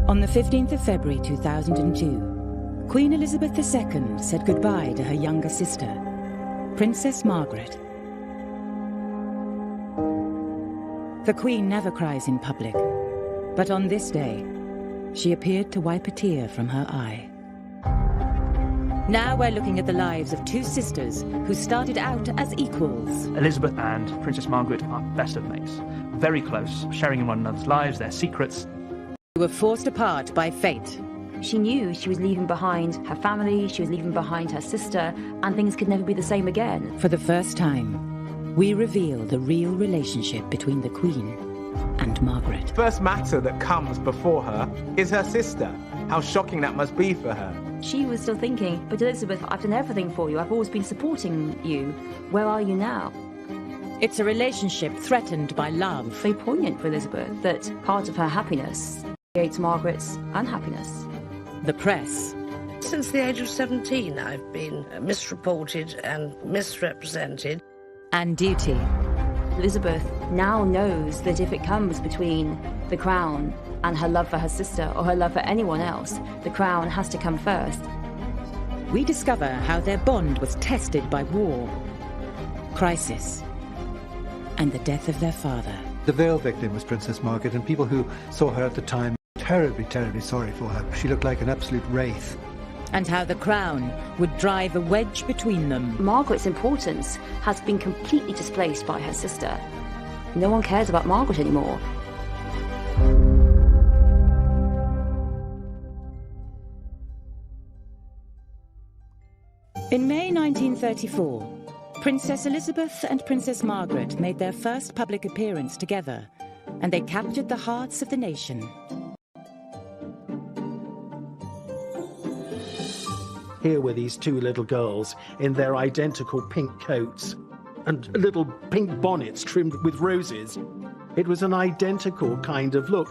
On the 15th of February 2002, Queen Elizabeth II said goodbye to her younger sister, Princess Margaret. The Queen never cries in public, but on this day, she appeared to wipe a tear from her eye. Now we're looking at the lives of two sisters who started out as equals. Elizabeth and Princess Margaret are best of mates, very close, sharing in one another's lives, their secrets. They were forced apart by fate. She knew she was leaving behind her family, she was leaving behind her sister, and things could never be the same again. For the first time, we reveal the real relationship between the Queen and Margaret. First matter that comes before her is her sister. How shocking that must be for her. She was still thinking, but Elizabeth, I've done everything for you. I've always been supporting you. Where are you now? It's a relationship threatened by love. Very poignant for Elizabeth that part of her happiness creates Margaret's unhappiness. The press. Since the age of 17, I've been misreported and misrepresented. And duty. Elizabeth now knows that if it comes between the crown and her love for her sister or her love for anyone else, the crown has to come first. We discover how their bond was tested by war, crisis, and the death of their father. The veil victim was Princess Margaret, and people who saw her at the time terribly, terribly sorry for her. She looked like an absolute wraith. And how the crown would drive a wedge between them. Margaret's importance has been completely displaced by her sister. No one cares about Margaret anymore. In May 1934, Princess Elizabeth and Princess Margaret made their first public appearance together, and they captured the hearts of the nation. Here were these two little girls in their identical pink coats and little pink bonnets trimmed with roses. It was an identical kind of look.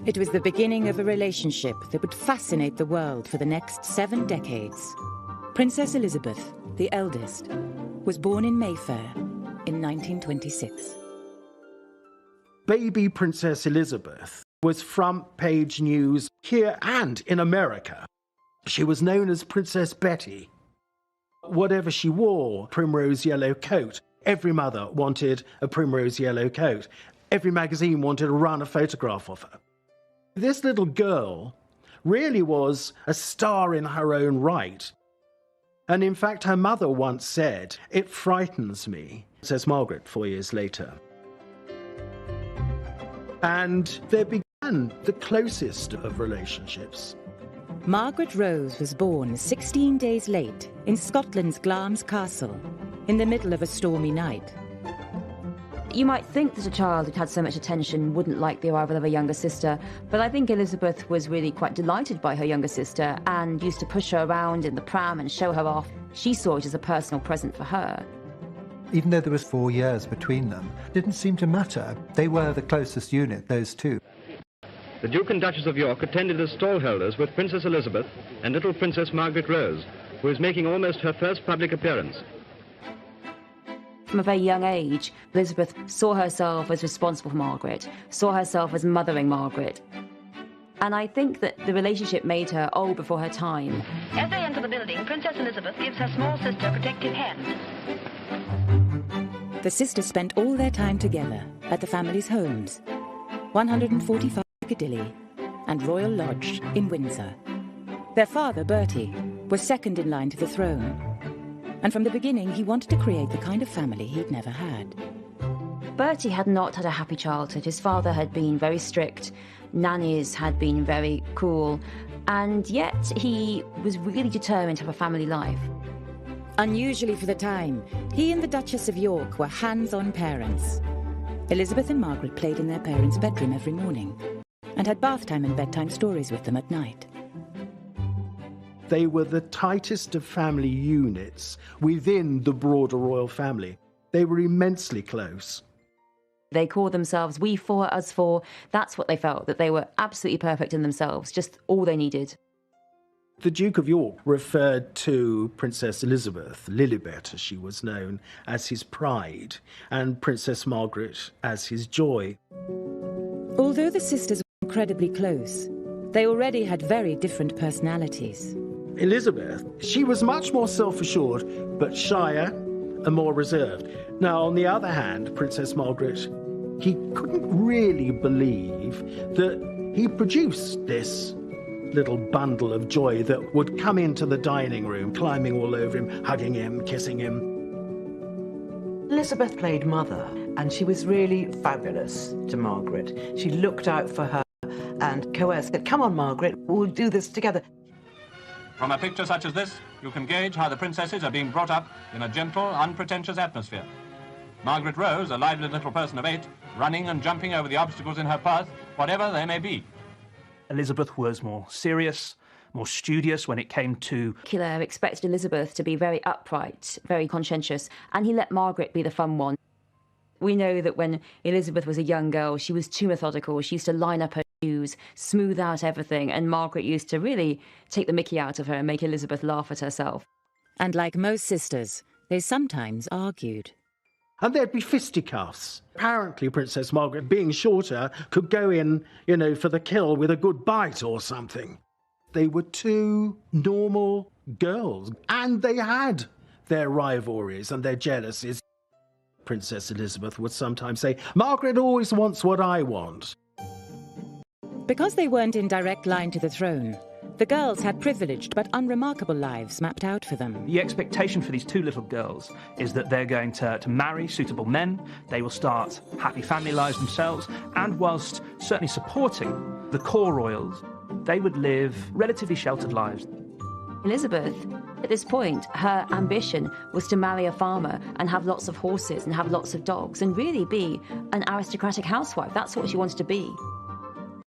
It was the beginning of a relationship that would fascinate the world for the next 7 decades. Princess Elizabeth, the eldest, was born in Mayfair in 1926. Baby Princess Elizabeth was front page news here and in America. She was known as Princess Betty. Whatever she wore, primrose yellow coat. Every mother wanted a primrose yellow coat. Every magazine wanted to run a photograph of her. This little girl really was a star in her own right. And in fact, her mother once said, "It frightens me," says Margaret 4 years later. And there began the closest of relationships. Margaret Rose was born 16 days late in Scotland's Glamis Castle, in the middle of a stormy night. You might think that a child who'd had so much attention wouldn't like the arrival of a younger sister, but I think Elizabeth was really quite delighted by her younger sister and used to push her around in the pram and show her off. She saw it as a personal present for her. Even though there was 4 years between them, it didn't seem to matter. They were the closest unit, those two. The Duke and Duchess of York attended as stallholders with Princess Elizabeth and little Princess Margaret Rose, who is making almost her first public appearance. From a very young age, Elizabeth saw herself as responsible for Margaret, saw herself as mothering Margaret. And I think that the relationship made her old before her time. As they enter the building, Princess Elizabeth gives her small sister a protective hand. The sisters spent all their time together at the family's homes, 145 Piccadilly and Royal Lodge in Windsor. Their father, Bertie, was second in line to the throne. And from the beginning, he wanted to create the kind of family he'd never had. Bertie had not had a happy childhood. His father had been very strict, nannies had been very cruel, and yet he was really determined to have a family life. Unusually for the time, he and the Duchess of York were hands-on parents. Elizabeth and Margaret played in their parents' bedroom every morning and had bath time and bedtime stories with them at night. They were the tightest of family units within the broader royal family. They were immensely close. They called themselves we four, us four. That's what they felt, that they were absolutely perfect in themselves, just all they needed. The Duke of York referred to Princess Elizabeth, Lilibet as she was known, as his pride, and Princess Margaret as his joy. Although the sisters incredibly close. They already had very different personalities. Elizabeth, she was much more self-assured, but shyer and more reserved. Now, on the other hand, Princess Margaret, he couldn't really believe that he produced this little bundle of joy that would come into the dining room, climbing all over him, hugging him, kissing him. Elizabeth played mother, and she was really fabulous to Margaret. She looked out for her and coerced it. Come on, Margaret, we'll do this together. From a picture such as this, you can gauge how the princesses are being brought up in a gentle, unpretentious atmosphere. Margaret Rose, a lively little person of 8, running and jumping over the obstacles in her path, whatever they may be. Elizabeth was more serious, more studious when it came to... Killer expected Elizabeth to be very upright, very conscientious, and he let Margaret be the fun one. We know that when Elizabeth was a young girl, she was too methodical. She used to line up her shoes, smooth out everything, and Margaret used to really take the mickey out of her and make Elizabeth laugh at herself. And like most sisters, they sometimes argued. And there'd be fisticuffs. Apparently, Princess Margaret, being shorter, could go in, for the kill with a good bite or something. They were two normal girls, and they had their rivalries and their jealousies. Princess Elizabeth would sometimes say, "Margaret always wants what I want." Because they weren't in direct line to the throne, the girls had privileged but unremarkable lives mapped out for them. The expectation for these two little girls is that they're going to marry suitable men, they will start happy family lives themselves, and whilst certainly supporting the core royals, they would live relatively sheltered lives. Elizabeth, at this point, her ambition was to marry a farmer and have lots of horses and have lots of dogs and really be an aristocratic housewife. That's what she wanted to be.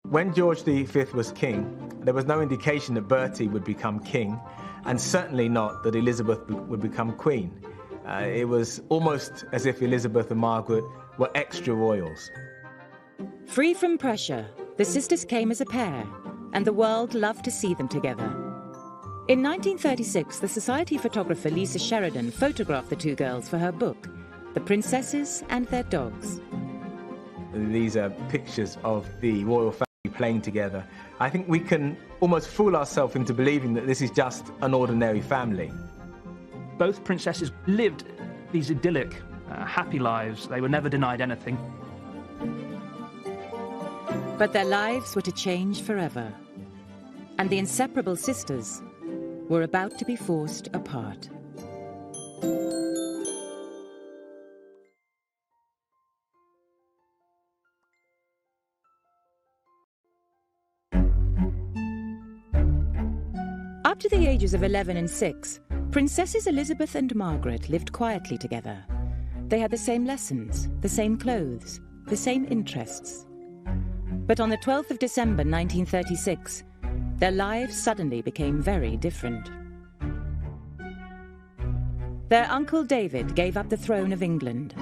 When George V was king, there was no indication that Bertie would become king, and certainly not that Elizabeth would become queen. It was almost as if Elizabeth and Margaret were extra royals. Free from pressure, the sisters came as a pair, and the world loved to see them together. In 1936, the Society photographer Lisa Sheridan photographed the two girls for her book, The Princesses and Their Dogs. These are pictures of the royal family playing together. I think we can almost fool ourselves into believing that this is just an ordinary family. Both princesses lived these idyllic, happy lives. They were never denied anything. But their lives were to change forever, and the inseparable sisters were about to be forced apart. Up to the ages of 11 and 6, Princesses Elizabeth and Margaret lived quietly together. They had the same lessons, the same clothes, the same interests. But on the 12th of December 1936, their lives suddenly became very different. Their uncle David gave up the throne of England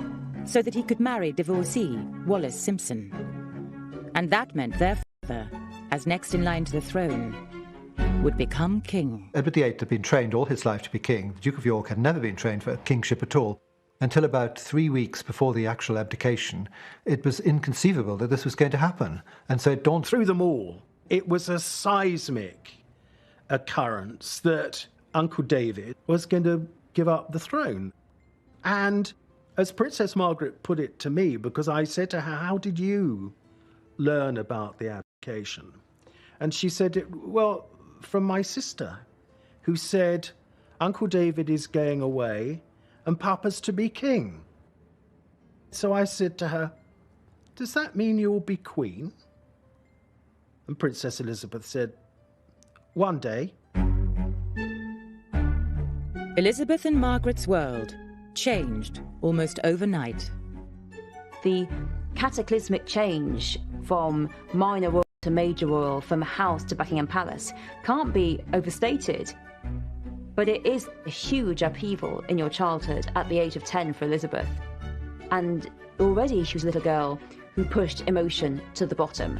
so that he could marry divorcee Wallis Simpson. And that meant their father, as next in line to the throne, would become king. Edward VIII had been trained all his life to be king. The Duke of York had never been trained for kingship at all. Until about 3 weeks before the actual abdication, it was inconceivable that this was going to happen. And so it dawned through them all. It was a seismic occurrence that Uncle David was going to give up the throne. And as Princess Margaret put it to me, because I said to her, "How did you learn about the abdication?" And she said, "Well, from my sister, who said, Uncle David is going away and Papa's to be king." So I said to her, "Does that mean you'll be queen?" And Princess Elizabeth said, "One day." Elizabeth and Margaret's world changed almost overnight. The cataclysmic change from minor royal to major royal, from house to Buckingham Palace, can't be overstated. But it is a huge upheaval in your childhood at the age of 10 for Elizabeth. And already she was a little girl who pushed emotion to the bottom.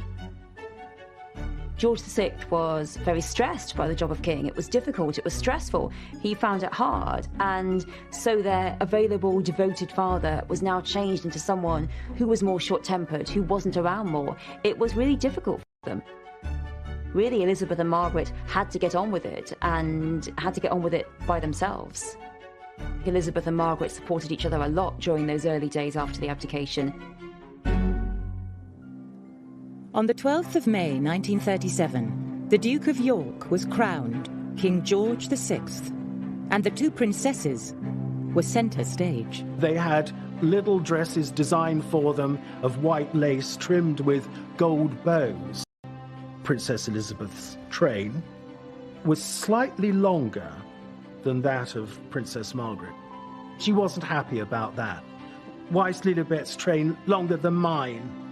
George VI was very stressed by the job of king. It was difficult, it was stressful. He found it hard, and so their available, devoted father was now changed into someone who was more short-tempered, who wasn't around more. It was really difficult for them. Really, Elizabeth and Margaret had to get on with it, and had to get on with it by themselves. Elizabeth and Margaret supported each other a lot during those early days after the abdication. On the 12th of May 1937, the Duke of York was crowned King George VI, and the two princesses were centre stage. They had little dresses designed for them of white lace trimmed with gold bows. Princess Elizabeth's train was slightly longer than that of Princess Margaret. She wasn't happy about that. Why is Lilibet's train longer than mine?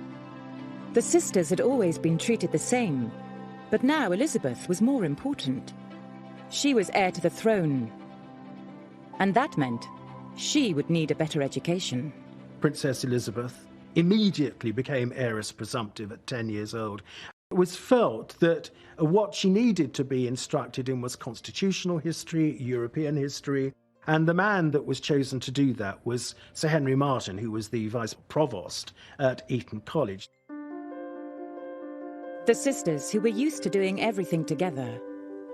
The sisters had always been treated the same, but now Elizabeth was more important. She was heir to the throne, and that meant she would need a better education. Princess Elizabeth immediately became heiress presumptive at 10 years old. It was felt that what she needed to be instructed in was constitutional history, European history, and the man that was chosen to do that was Sir Henry Martin, who was the vice provost at Eton College. The sisters, who were used to doing everything together,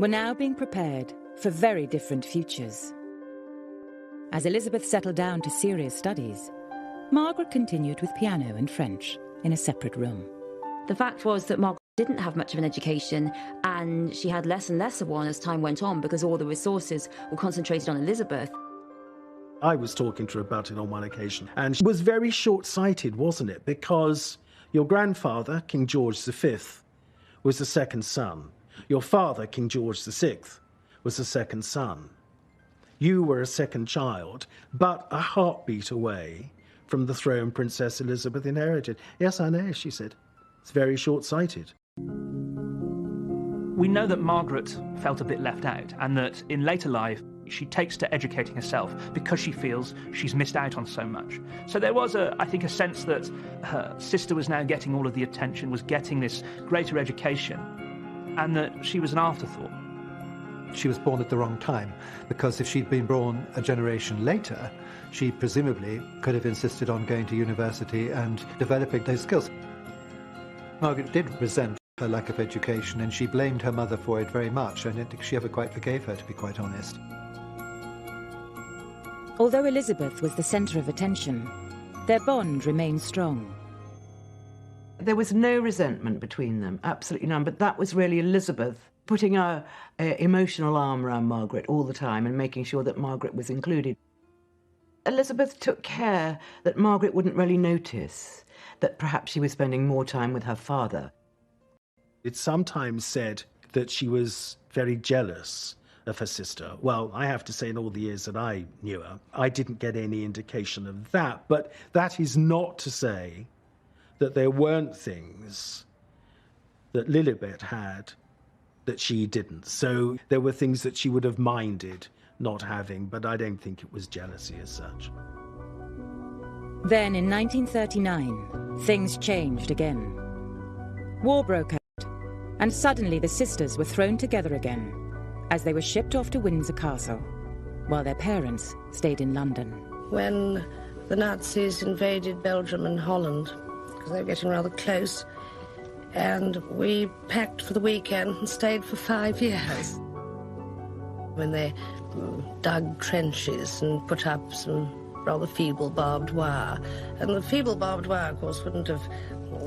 were now being prepared for very different futures. As Elizabeth settled down to serious studies, Margaret continued with piano and French in a separate room. The fact was that Margaret didn't have much of an education, and she had less and less of one as time went on because all the resources were concentrated on Elizabeth. I was talking to her about it on one occasion, and she was very short-sighted, wasn't it? Because your grandfather, King George V, was the second son. Your father, King George VI, was the second son. You were a second child, but a heartbeat away from the throne Princess Elizabeth inherited. Yes, I know, she said. It's very short-sighted. We know that Margaret felt a bit left out, and that in later life she takes to educating herself because she feels she's missed out on so much. So there was, I think, a sense that her sister was now getting all of the attention, was getting this greater education, and that she was an afterthought. She was born at the wrong time, because if she'd been born a generation later, she presumably could have insisted on going to university and developing those skills. Margaret did resent her lack of education, and she blamed her mother for it very much. I don't think she ever quite forgave her, to be quite honest. Although Elizabeth was the centre of attention, their bond remained strong. There was no resentment between them, absolutely none, but that was really Elizabeth putting her emotional arm around Margaret all the time and making sure that Margaret was included. Elizabeth took care that Margaret wouldn't really notice that perhaps she was spending more time with her father. It's sometimes said that she was very jealous of her sister. Well, I have to say, in all the years that I knew her, I didn't get any indication of that. But that is not to say that there weren't things that Lilibet had that she didn't. So there were things that she would have minded not having, but I don't think it was jealousy as such. Then, in 1939, things changed again. War broke out, and suddenly the sisters were thrown together again as they were shipped off to Windsor Castle, while their parents stayed in London. When the Nazis invaded Belgium and Holland, because they were getting rather close, and we packed for the weekend and stayed for 5 years. When they dug trenches and put up some rather feeble barbed wire. And the feeble barbed wire, of course, wouldn't have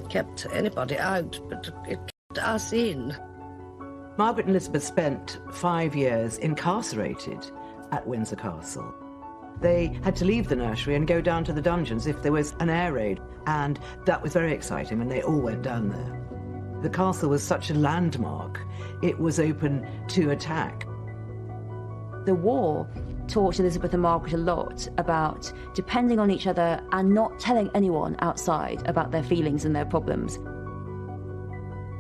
kept anybody out, but it kept us in. Margaret and Elizabeth spent 5 years incarcerated at Windsor Castle. They had to leave the nursery and go down to the dungeons if there was an air raid, and that was very exciting, and they all went down there. The castle was such a landmark, it was open to attack. The war taught Elizabeth and Margaret a lot about depending on each other and not telling anyone outside about their feelings and their problems.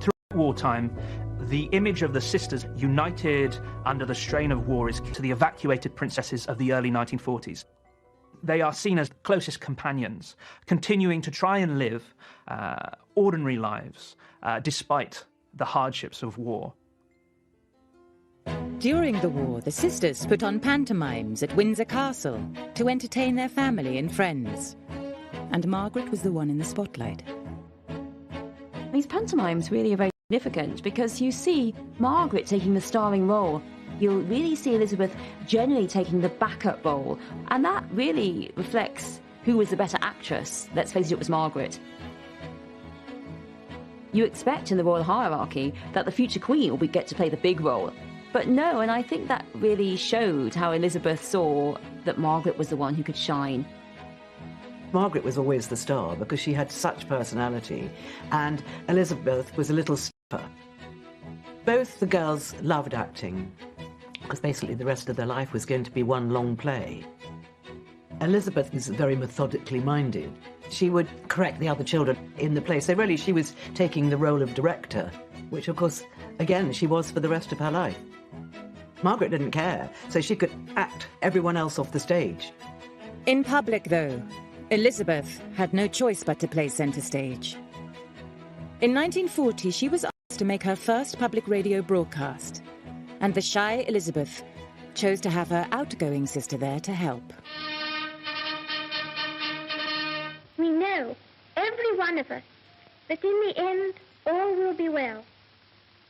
Throughout wartime, the image of the sisters united under the strain of war is to the evacuated princesses of the early 1940s. They are seen as closest companions, continuing to try and live ordinary lives despite the hardships of war. During the war, the sisters put on pantomimes at Windsor Castle to entertain their family and friends. And Margaret was the one in the spotlight. These pantomimes really are very significant because you see Margaret taking the starring role. You'll really see Elizabeth generally taking the backup role, and that really reflects who was the better actress. Let's face it was Margaret. You expect in the royal hierarchy that the future queen will get to play the big role. But no, and I think that really showed how Elizabeth saw that Margaret was the one who could shine. Margaret was always the star because she had such personality, and Elizabeth was a little stiffer. Both the girls loved acting, because basically the rest of their life was going to be one long play. Elizabeth was very methodically minded. She would correct the other children in the play, so really she was taking the role of director, which of course, again, she was for the rest of her life. Margaret didn't care, so she could act everyone else off the stage. In public, though, Elizabeth had no choice but to play centre stage. In 1940, she was asked to make her first public radio broadcast, and the shy Elizabeth chose to have her outgoing sister there to help. We know, every one of us, that in the end all will be well,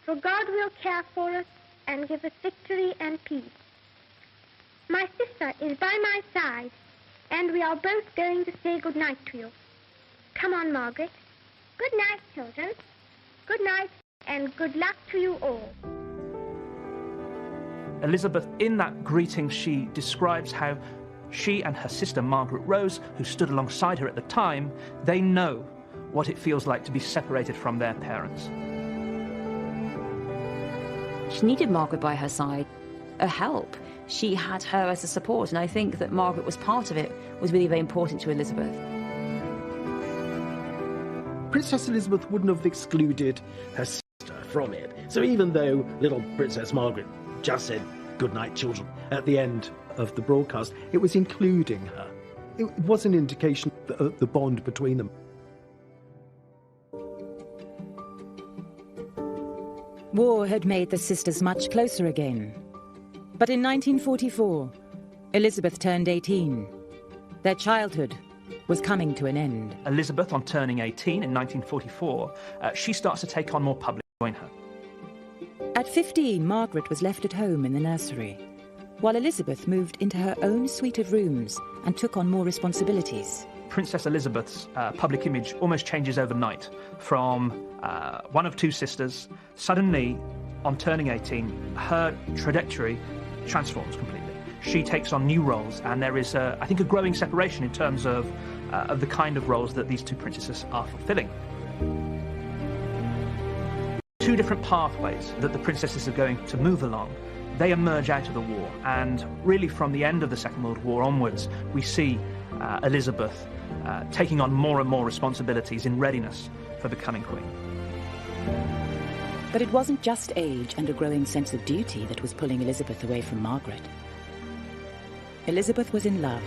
for God will care for us and give us victory and peace. My sister is by my side, and we are both going to say good night to you. Come on, Margaret. Good night, children. Good night, and good luck to you all. Elizabeth, in that greeting, she describes how she and her sister Margaret Rose, who stood alongside her at the time, they know what it feels like to be separated from their parents. She needed Margaret by her side, a help. She had her as a support, and I think that Margaret was part of it, was really very important to Elizabeth. Princess Elizabeth wouldn't have excluded her sister from it. So even though little Princess Margaret just said, "Good night, children," at the end of the broadcast, it was including her. It was an indication of the bond between them. War had made the sisters much closer again. But in 1944, Elizabeth turned 18. Their childhood was coming to an end. Elizabeth, on turning 18 in 1944, she starts to take on more public join her. At 15, Margaret was left at home in the nursery, while Elizabeth moved into her own suite of rooms and took on more responsibilities. Princess Elizabeth's public image almost changes overnight. From one of two sisters, suddenly, on turning 18, her trajectory transforms completely. She takes on new roles, and there is, I think, a growing separation in terms of the kind of roles that these two princesses are fulfilling. Two different pathways that the princesses are going to move along. They emerge out of the war, and really from the end of the Second World War onwards, we see Elizabeth taking on more and more responsibilities in readiness for becoming queen. But it wasn't just age and a growing sense of duty that was pulling Elizabeth away from Margaret. Elizabeth was in love.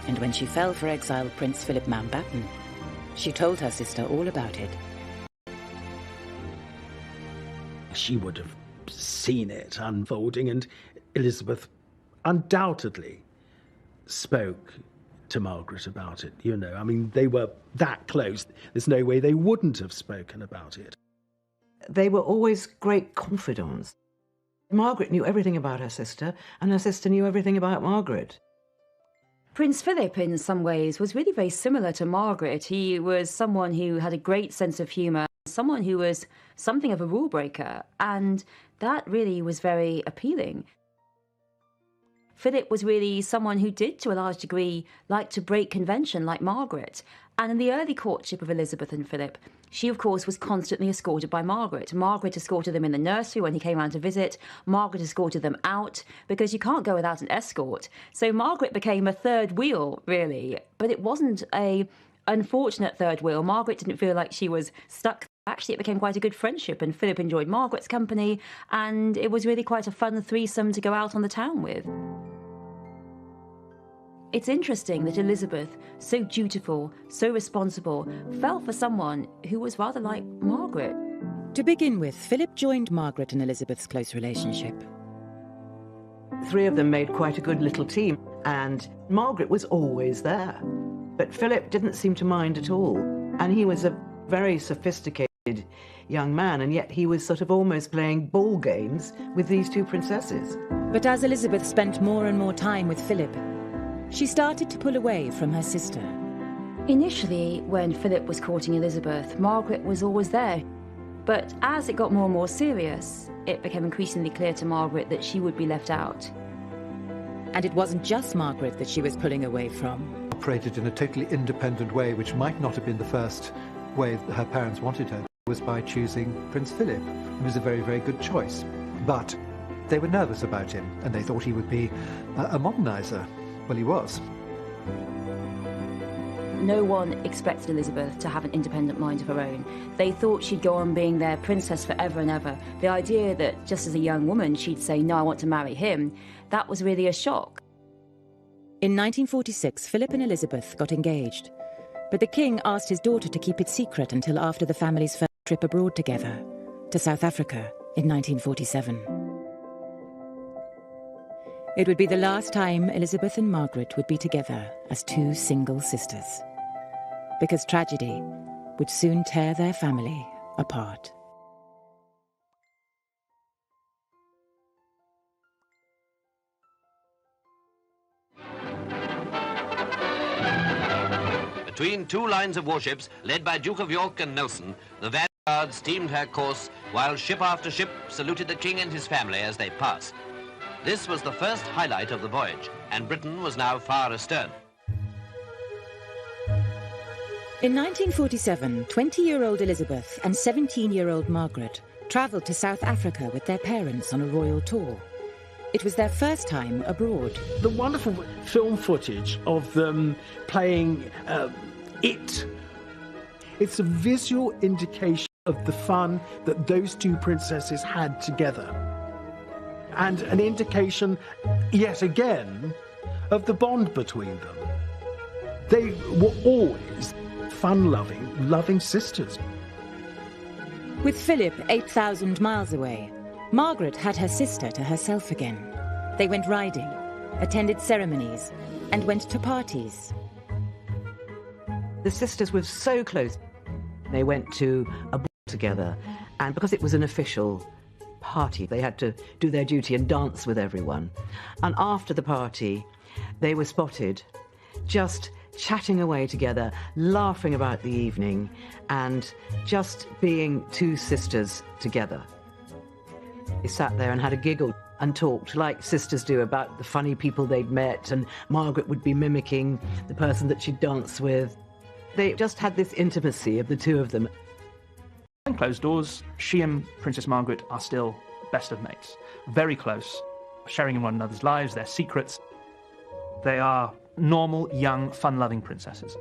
And when she fell for exiled Prince Philip Mountbatten, she told her sister all about it. She would have seen it unfolding, and Elizabeth undoubtedly spoke to Margaret about it, you know. I mean, they were that close. There's no way they wouldn't have spoken about it. They were always great confidants. Margaret knew everything about her sister, and her sister knew everything about Margaret. Prince Philip, in some ways, was really very similar to Margaret. He was someone who had a great sense of humour, someone who was something of a rule breaker, and that really was very appealing. Philip was really someone who did, to a large degree, like to break convention like Margaret. And in the early courtship of Elizabeth and Philip, she, of course, was constantly escorted by Margaret. Margaret escorted them in the nursery when he came round to visit. Margaret escorted them out, because you can't go without an escort. So Margaret became a third wheel, really. But it wasn't an unfortunate third wheel. Margaret didn't feel like she was stuck. Actually, it became quite a good friendship, and Philip enjoyed Margaret's company, and it was really quite a fun threesome to go out on the town with. It's interesting that Elizabeth, so dutiful, so responsible, fell for someone who was rather like Margaret. To begin with, Philip joined Margaret and Elizabeth's close relationship. Three of them made quite a good little team, and Margaret was always there. But Philip didn't seem to mind at all, and he was a very sophisticated young man, and yet he was sort of almost playing ball games with these two princesses. But as Elizabeth spent more and more time with Philip, she started to pull away from her sister. Initially, when Philip was courting Elizabeth, Margaret was always there. But as it got more and more serious, it became increasingly clear to Margaret that she would be left out. And it wasn't just Margaret that she was pulling away from. Operated in a totally independent way, which might not have been the first way that her parents wanted her, was by choosing Prince Philip. It was a very, very good choice. But they were nervous about him, and they thought he would be a modernizer. Well, he was. No one expected Elizabeth to have an independent mind of her own. They thought she'd go on being their princess forever and ever. The idea that just as a young woman she'd say, no, I want to marry him, that was really a shock. In 1946, Philip and Elizabeth got engaged. But the king asked his daughter to keep it secret until after the family's first trip abroad together, to South Africa in 1947. It would be the last time Elizabeth and Margaret would be together as two single sisters, because tragedy would soon tear their family apart. Between two lines of warships, led by Duke of York and Nelson, the Vanguard steamed her course, while ship after ship saluted the king and his family as they passed. This was the first highlight of the voyage, and Britain was now far astern. In 1947, 20-year-old Elizabeth and 17-year-old Margaret travelled to South Africa with their parents on a royal tour. It was their first time abroad. The wonderful film footage of them playing It. It's a visual indication of the fun that those two princesses had together. And an indication, yet again, of the bond between them. They were always fun-loving, loving sisters. With Philip 8,000 miles away, Margaret had her sister to herself again. They went riding, attended ceremonies, and went to parties. The sisters were so close. They went to a ball together, and because it was an official party, they had to do their duty and dance with everyone. And after the party, they were spotted just chatting away together, laughing about the evening, and just being two sisters together. They sat there and had a giggle and talked like sisters do about the funny people they'd met, and Margaret would be mimicking the person that she'd danced with. They just had this intimacy of the two of them. Behind closed doors, she and Princess Margaret are still best of mates. Very close, sharing in one another's lives, their secrets. They are normal, young, fun-loving princesses.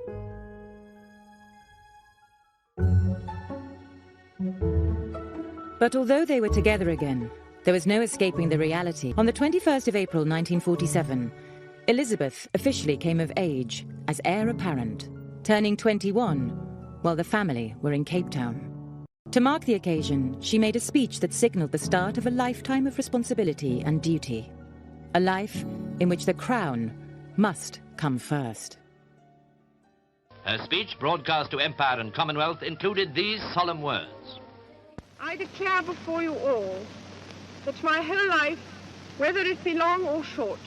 But although they were together again, there was no escaping the reality. On the 21st of April 1947, Elizabeth officially came of age as heir apparent, turning 21 while the family were in Cape Town. To mark the occasion, she made a speech that signalled the start of a lifetime of responsibility and duty. A life in which the crown must come first. Her speech, broadcast to Empire and Commonwealth, included these solemn words. I declare before you all that my whole life, whether it be long or short,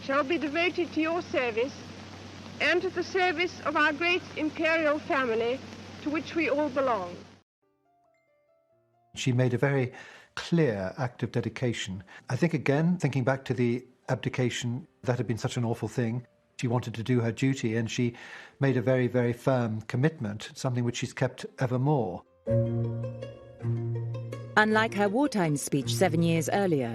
shall be devoted to your service and to the service of our great imperial family to which we all belong. She made a very clear act of dedication. I think, again, thinking back to the abdication, that had been such an awful thing. She wanted to do her duty, and she made a very, very firm commitment, something which she's kept evermore. Unlike her wartime speech 7 years earlier,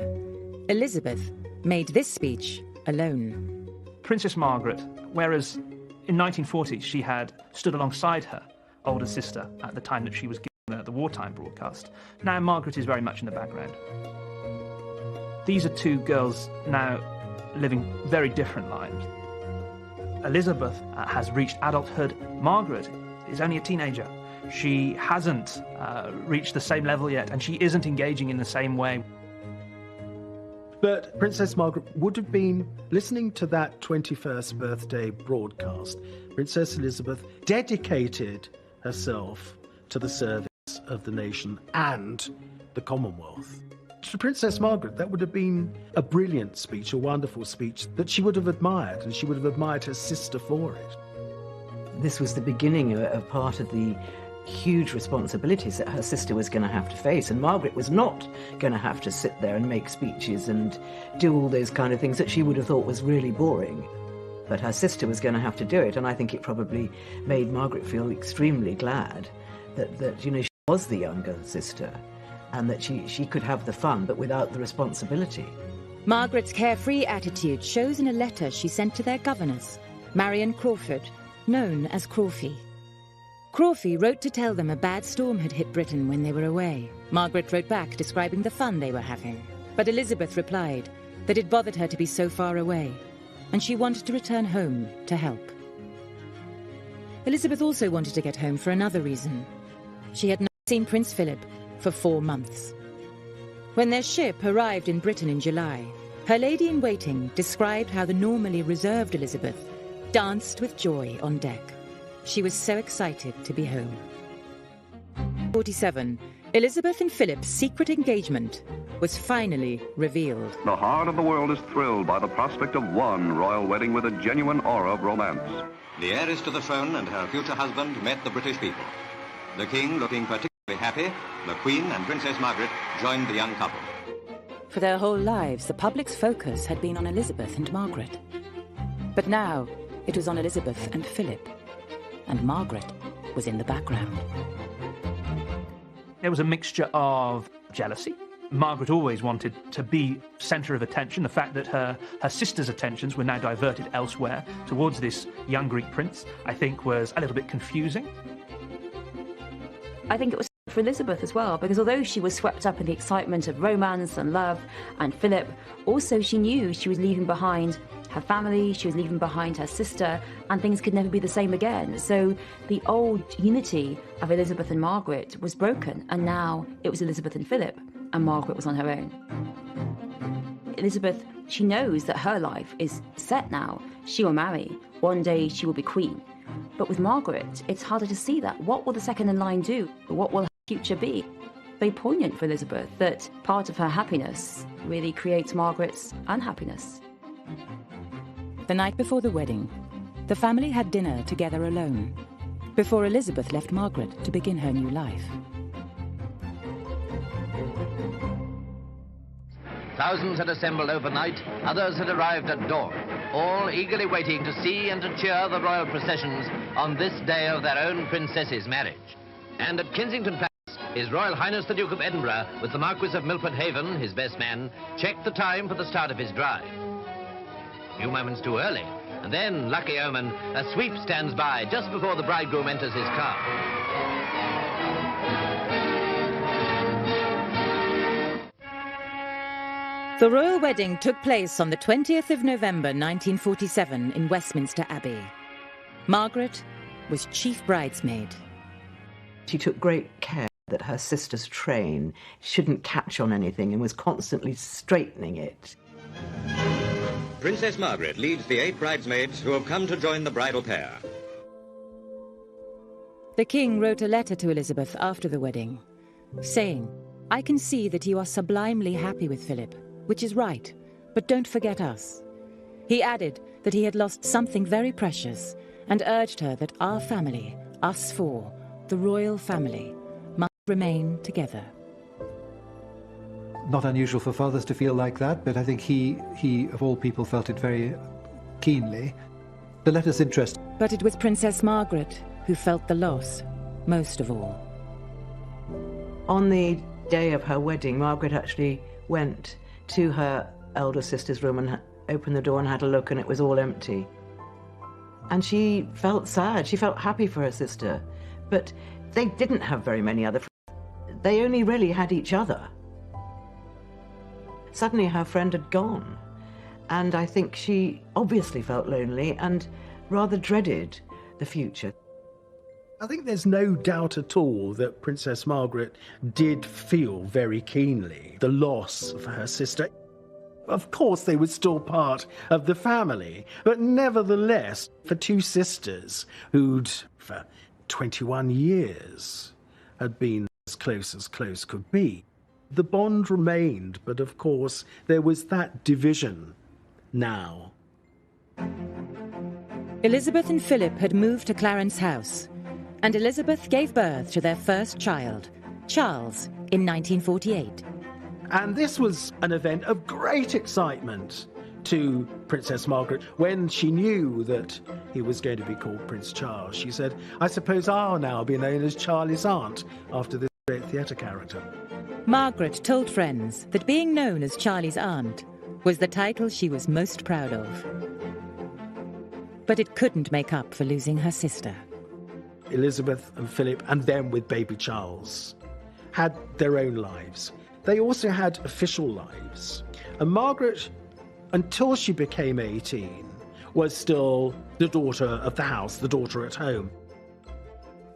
Elizabeth made this speech alone. Princess Margaret, whereas in 1940 she had stood alongside her older sister at the time that she was giving the wartime broadcast, now Margaret is very much in the background. These are two girls now living very different lives. Elizabeth has reached adulthood. Margaret is only a teenager. She hasn't reached the same level yet, and she isn't engaging in the same way. But Princess Margaret would have been listening to that 21st birthday broadcast. Princess Elizabeth dedicated herself to the service of the nation and the Commonwealth. To Princess Margaret, that would have been a brilliant speech, a wonderful speech that she would have admired, and she would have admired her sister for it. This was the beginning of part of the huge responsibilities that her sister was going to have to face, and Margaret was not going to have to sit there and make speeches and do all those kind of things that she would have thought was really boring. But her sister was going to have to do it, and I think it probably made Margaret feel extremely glad that you know, she was the younger sister, and that she could have the fun, but without the responsibility. Margaret's carefree attitude shows in a letter she sent to their governess, Marion Crawford, known as Crawfie. Crawfie wrote to tell them a bad storm had hit Britain when they were away. Margaret wrote back describing the fun they were having. But Elizabeth replied that it bothered her to be so far away, and she wanted to return home to help. Elizabeth also wanted to get home for another reason. She had not seen Prince Philip for 4 months. When their ship arrived in Britain in July, her lady-in-waiting described how the normally reserved Elizabeth danced with joy on deck. She was so excited to be home. 47. Elizabeth and Philip's secret engagement was finally revealed. The heart of the world is thrilled by the prospect of one royal wedding with a genuine aura of romance. The heiress to the throne and her future husband met the British people. The king looking particularly happy, the Queen and Princess Margaret joined the young couple. For their whole lives, the public's focus had been on Elizabeth and Margaret. But now, it was on Elizabeth and Philip, and Margaret was in the background. There was a mixture of jealousy. Margaret always wanted to be centre of attention. The fact that her sister's attentions were now diverted elsewhere towards this young Greek prince, I think, was a little bit confusing. I think it was for Elizabeth as well, because although she was swept up in the excitement of romance and love and Philip, also she knew she was leaving behind her family, she was leaving behind her sister, and things could never be the same again. So the old unity of Elizabeth and Margaret was broken, and now it was Elizabeth and Philip, and Margaret was on her own. Elizabeth, she knows that her life is set now. She will marry. One day she will be queen. But with Margaret, it's harder to see that. What will the second in line do? What will her future be? Very poignant for Elizabeth that part of her happiness really creates Margaret's unhappiness. The night before the wedding, the family had dinner together alone, before Elizabeth left Margaret to begin her new life. Thousands had assembled overnight, others had arrived at dawn, all eagerly waiting to see and to cheer the royal processions on this day of their own princess's marriage. And at Kensington Palace, His Royal Highness the Duke of Edinburgh, with the Marquis of Milford Haven, his best man, checked the time for the start of his drive. A few moments too early, and then, lucky omen, a sweep stands by just before the bridegroom enters his car. The royal wedding took place on the 20th of November 1947 in Westminster Abbey. Margaret was chief bridesmaid. She took great care that her sister's train shouldn't catch on anything and was constantly straightening it. Princess Margaret leads the 8 bridesmaids who have come to join the bridal pair. The king wrote a letter to Elizabeth after the wedding, saying, "I can see that you are sublimely happy with Philip, which is right, but don't forget us." He added that he had lost something very precious and urged her that our family, us four, the royal family, must remain together. Not unusual for fathers to feel like that, but I think he of all people felt it very keenly. The letter's interesting. But it was Princess Margaret who felt the loss most of all. On the day of her wedding, Margaret actually went to her elder sister's room and opened the door and had a look, and it was all empty. And she felt sad. She felt happy for her sister. But they didn't have very many other friends. They only really had each other. Suddenly her friend had gone. And I think she obviously felt lonely, and rather dreaded the future. I think there's no doubt at all that Princess Margaret did feel very keenly the loss of her sister. Of course, they were still part of the family, but nevertheless, for two sisters who'd, for 21 years, had been as close could be, the bond remained, but of course, there was that division now. Elizabeth and Philip had moved to Clarence House, and Elizabeth gave birth to their first child, Charles, in 1948. And this was an event of great excitement to Princess Margaret. When she knew that he was going to be called Prince Charles, she said, "I suppose I'll now be known as Charlie's aunt after this great theatre character." Margaret told friends that being known as Charlie's aunt was the title she was most proud of. But it couldn't make up for losing her sister. Elizabeth and Philip, and then with baby Charles, had their own lives. They also had official lives. And Margaret, until she became 18, was still the daughter of the house, the daughter at home.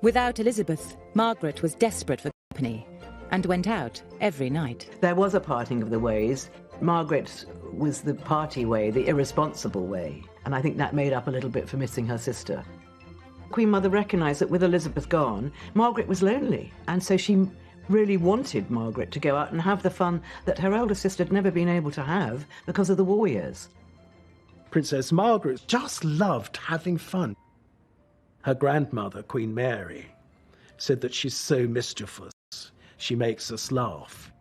Without Elizabeth, Margaret was desperate for company and went out every night. There was a parting of the ways. Margaret was the party way, the irresponsible way, and I think that made up a little bit for missing her sister. Queen Mother recognised that with Elizabeth gone, Margaret was lonely, and so she really wanted Margaret to go out and have the fun that her elder sister had never been able to have because of the war years. Princess Margaret just loved having fun. Her grandmother, Queen Mary, said that she's so mischievous, she makes us laugh.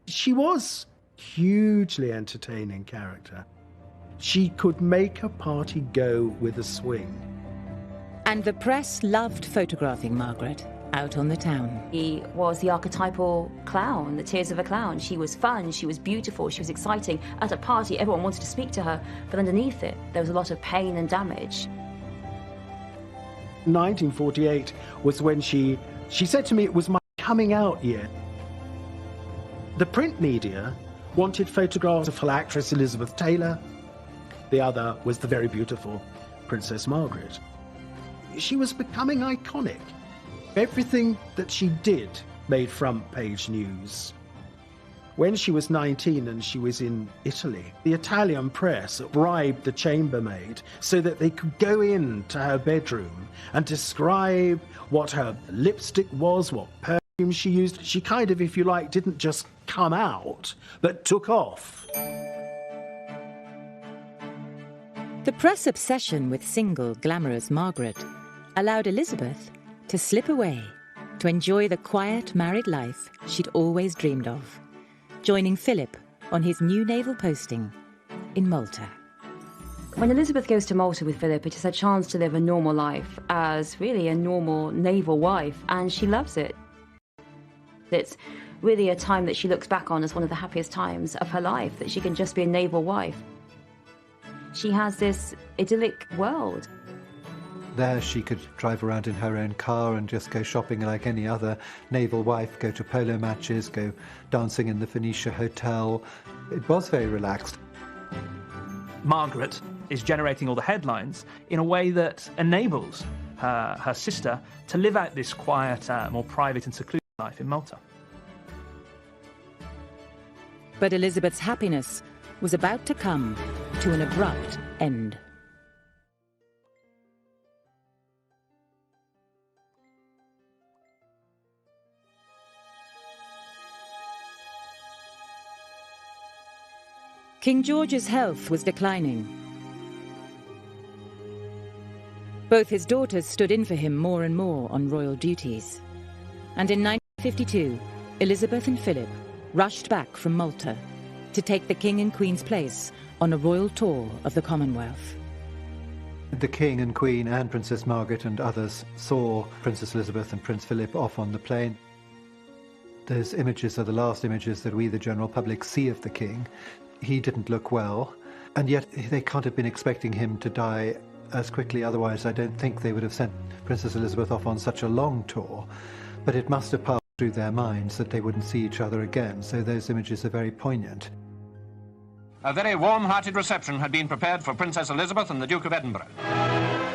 She was a hugely entertaining character. She could make a party go with a swing. And the press loved photographing Margaret out on the town. He was the archetypal clown, the tears of a clown. She was fun, she was beautiful, she was exciting. At a party, everyone wanted to speak to her, but underneath it, there was a lot of pain and damage. 1948 was when she said to me it was my coming out year. The print media wanted photographs of actress Elizabeth Taylor. The other was the very beautiful Princess Margaret. She was becoming iconic. Everything that she did made front-page news. When she was 19 and she was in Italy, the Italian press bribed the chambermaid so that they could go into her bedroom and describe what her lipstick was, what perfume she used. She kind of, if you like, didn't just come out, but took off. The press obsession with single, glamorous Margaret allowed Elizabeth to slip away to enjoy the quiet married life she'd always dreamed of, joining Philip on his new naval posting in Malta. When Elizabeth goes to Malta with Philip, it is a chance to live a normal life as really a normal naval wife, and she loves it. It's really a time that she looks back on as one of the happiest times of her life, that she can just be a naval wife. She has this idyllic world. There she could drive around in her own car and just go shopping like any other naval wife, go to polo matches, go dancing in the Phoenicia Hotel. It was very relaxed. Margaret is generating all the headlines in a way that enables her sister to live out this quiet, more private and secluded life in Malta. But Elizabeth's happiness was about to come to an abrupt end. King George's health was declining. Both his daughters stood in for him more and more on royal duties. And in 1952, Elizabeth and Philip rushed back from Malta to take the King and Queen's place on a royal tour of the Commonwealth. The King and Queen and Princess Margaret and others saw Princess Elizabeth and Prince Philip off on the plane. Those images are the last images that we, the general public, see of the King. He didn't look well, and yet they can't have been expecting him to die as quickly, otherwise I don't think they would have sent Princess Elizabeth off on such a long tour. But it must have passed through their minds that they wouldn't see each other again, so those images are very poignant. A very warm-hearted reception had been prepared for Princess Elizabeth and the Duke of Edinburgh.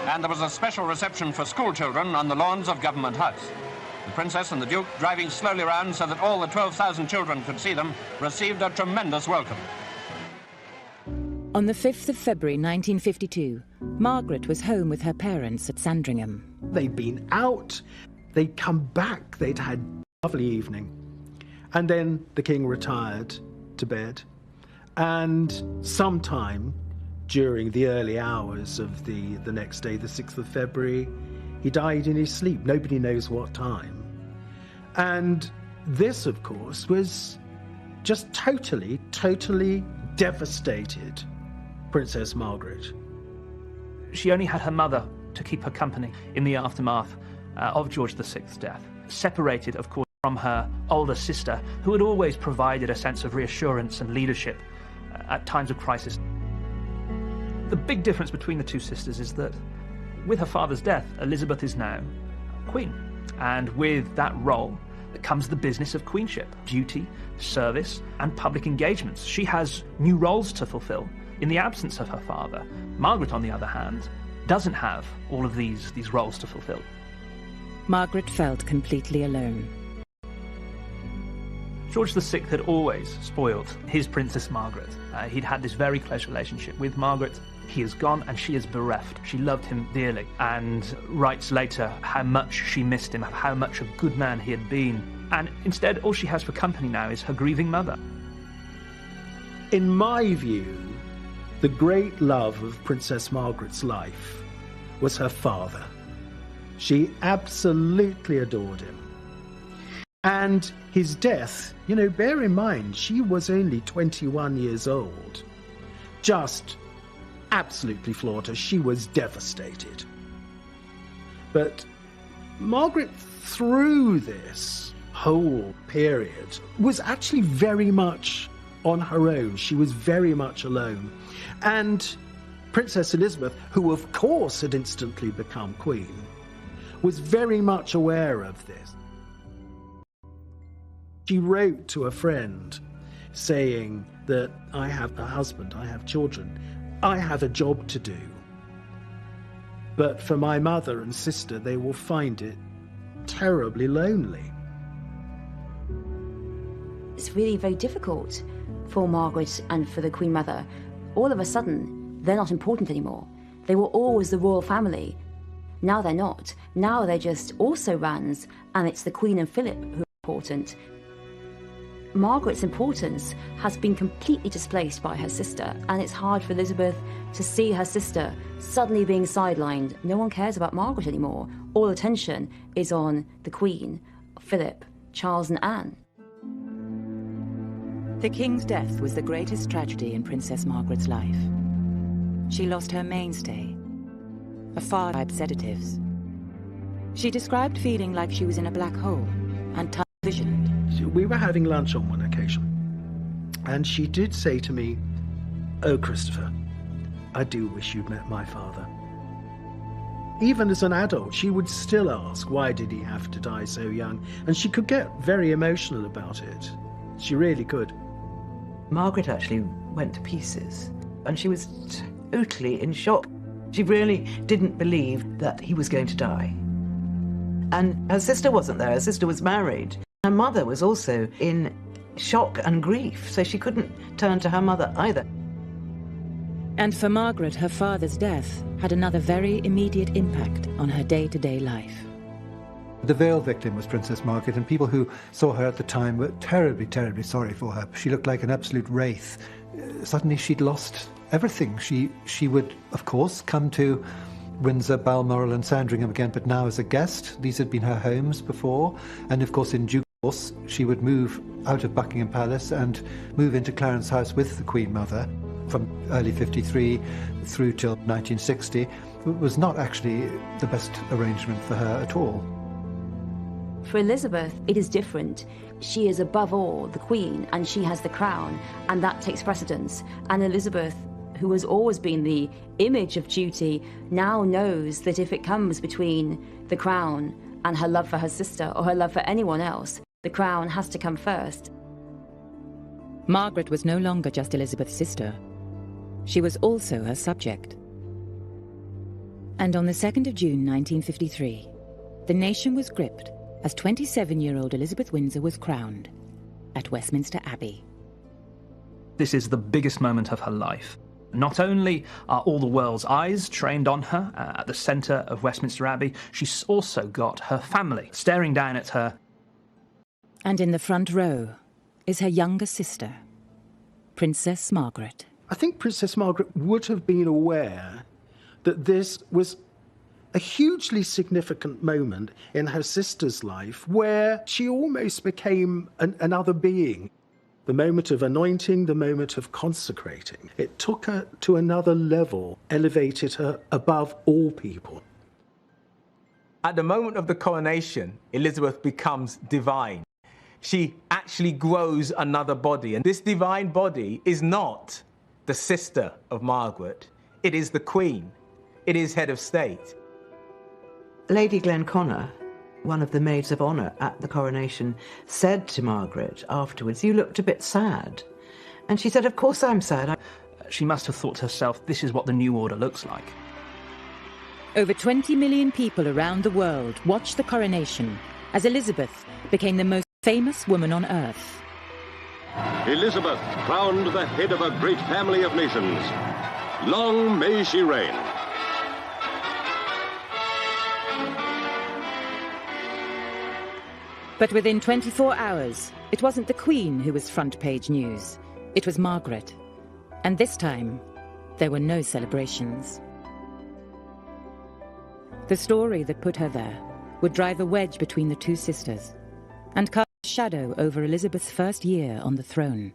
and there was a special reception for school children on the lawns of Government House. The Princess and the Duke, driving slowly round so that all the 12,000 children could see them, received a tremendous welcome. On the 5th of February 1952, Margaret was home with her parents at Sandringham. They'd been out, they'd come back, they'd had a lovely evening. And then the king retired to bed. And sometime during the early hours of the next day, the 6th of February, he died in his sleep. Nobody knows what time. And this, of course, was just totally devastated Princess Margaret. She only had her mother to keep her company in the aftermath of George VI's death, separated, of course, from her older sister, who had always provided a sense of reassurance and leadership at times of crisis. The big difference between the two sisters is that with her father's death, Elizabeth is now queen. And with that role comes the business of queenship, duty, service, and public engagements. She has new roles to fulfill in the absence of her father. Margaret, on the other hand, doesn't have all of these roles to fulfill. Margaret felt completely alone. George VI had always spoiled his Princess Margaret. He'd had this very close relationship with Margaret. He is gone and she is bereft. She loved him dearly and writes later how much she missed him, how much a good man he had been. And instead, all she has for company now is her grieving mother. In my view, the great love of Princess Margaret's life was her father. She absolutely adored him. And his death, bear in mind, she was only 21 years old. Just absolutely floored her. She was devastated. But Margaret, through this whole period, was actually very much on her own. She was very much alone. And Princess Elizabeth, who of course had instantly become queen, was very much aware of this. She wrote to a friend saying that I have a husband, I have children, I have a job to do. But for my mother and sister, they will find it terribly lonely. It's really very difficult for Margaret and for the Queen Mother. All of a sudden, they're not important anymore. They were always the royal family. Now they're not. Now they're just also-rans, and it's the Queen and Philip who are important. Margaret's importance has been completely displaced by her sister, and it's hard for Elizabeth to see her sister suddenly being sidelined. No one cares about Margaret anymore. All attention is on the Queen, Philip, Charles and Anne. The King's death was the greatest tragedy in Princess Margaret's life. She lost her mainstay, a father by sedatives. She described feeling like she was in a black hole and tunnel-visioned. We were having lunch on one occasion, and she did say to me, "Oh, Christopher, I do wish you'd met my father." Even as an adult, she would still ask, why did he have to die so young? And she could get very emotional about it. She really could. Margaret actually went to pieces, and she was totally in shock. She really didn't believe that he was going to die. And her sister wasn't there. Her sister was married. Her mother was also in shock and grief, so she couldn't turn to her mother either. And for Margaret, her father's death had another very immediate impact on her day-to-day life. The veil victim was Princess Margaret, and people who saw her at the time were terribly, terribly sorry for her. She looked like an absolute wraith. Suddenly she'd lost everything. She would, of course, come to Windsor, Balmoral and Sandringham again, but now as a guest. These had been her homes before. And of course, in due course, she would move out of Buckingham Palace and move into Clarence House with the Queen Mother from early 53 through till 1960. It was not actually the best arrangement for her at all. For Elizabeth, it is different. She is above all the Queen, and she has the crown, and that takes precedence. And Elizabeth, who has always been the image of duty, now knows that if it comes between the crown and her love for her sister or her love for anyone else, the crown has to come first. Margaret was no longer just Elizabeth's sister. She was also her subject. And on the 2nd of June 1953, the nation was gripped as 27-year-old Elizabeth Windsor was crowned at Westminster Abbey. This is the biggest moment of her life. Not only are all the world's eyes trained on her at the centre of Westminster Abbey, she's also got her family staring down at her. And in the front row is her younger sister, Princess Margaret. I think Princess Margaret would have been aware that this was a hugely significant moment in her sister's life where she almost became another being. The moment of anointing, the moment of consecrating. It took her to another level, elevated her above all people. At the moment of the coronation, Elizabeth becomes divine. She actually grows another body, and this divine body is not the sister of Margaret. It is the Queen. It is head of state. Lady Glenconner, one of the maids of honour at the coronation, said to Margaret afterwards, "You looked a bit sad." And she said, "Of course I'm sad." She must have thought to herself, this is what the new order looks like. Over 20 million people around the world watched the coronation as Elizabeth became the most famous woman on earth. Elizabeth, crowned the head of a great family of nations. Long may she reign. But within 24 hours, it wasn't the Queen who was front-page news. It was Margaret. And this time, there were no celebrations. The story that put her there would drive a wedge between the two sisters and cast a shadow over Elizabeth's first year on the throne.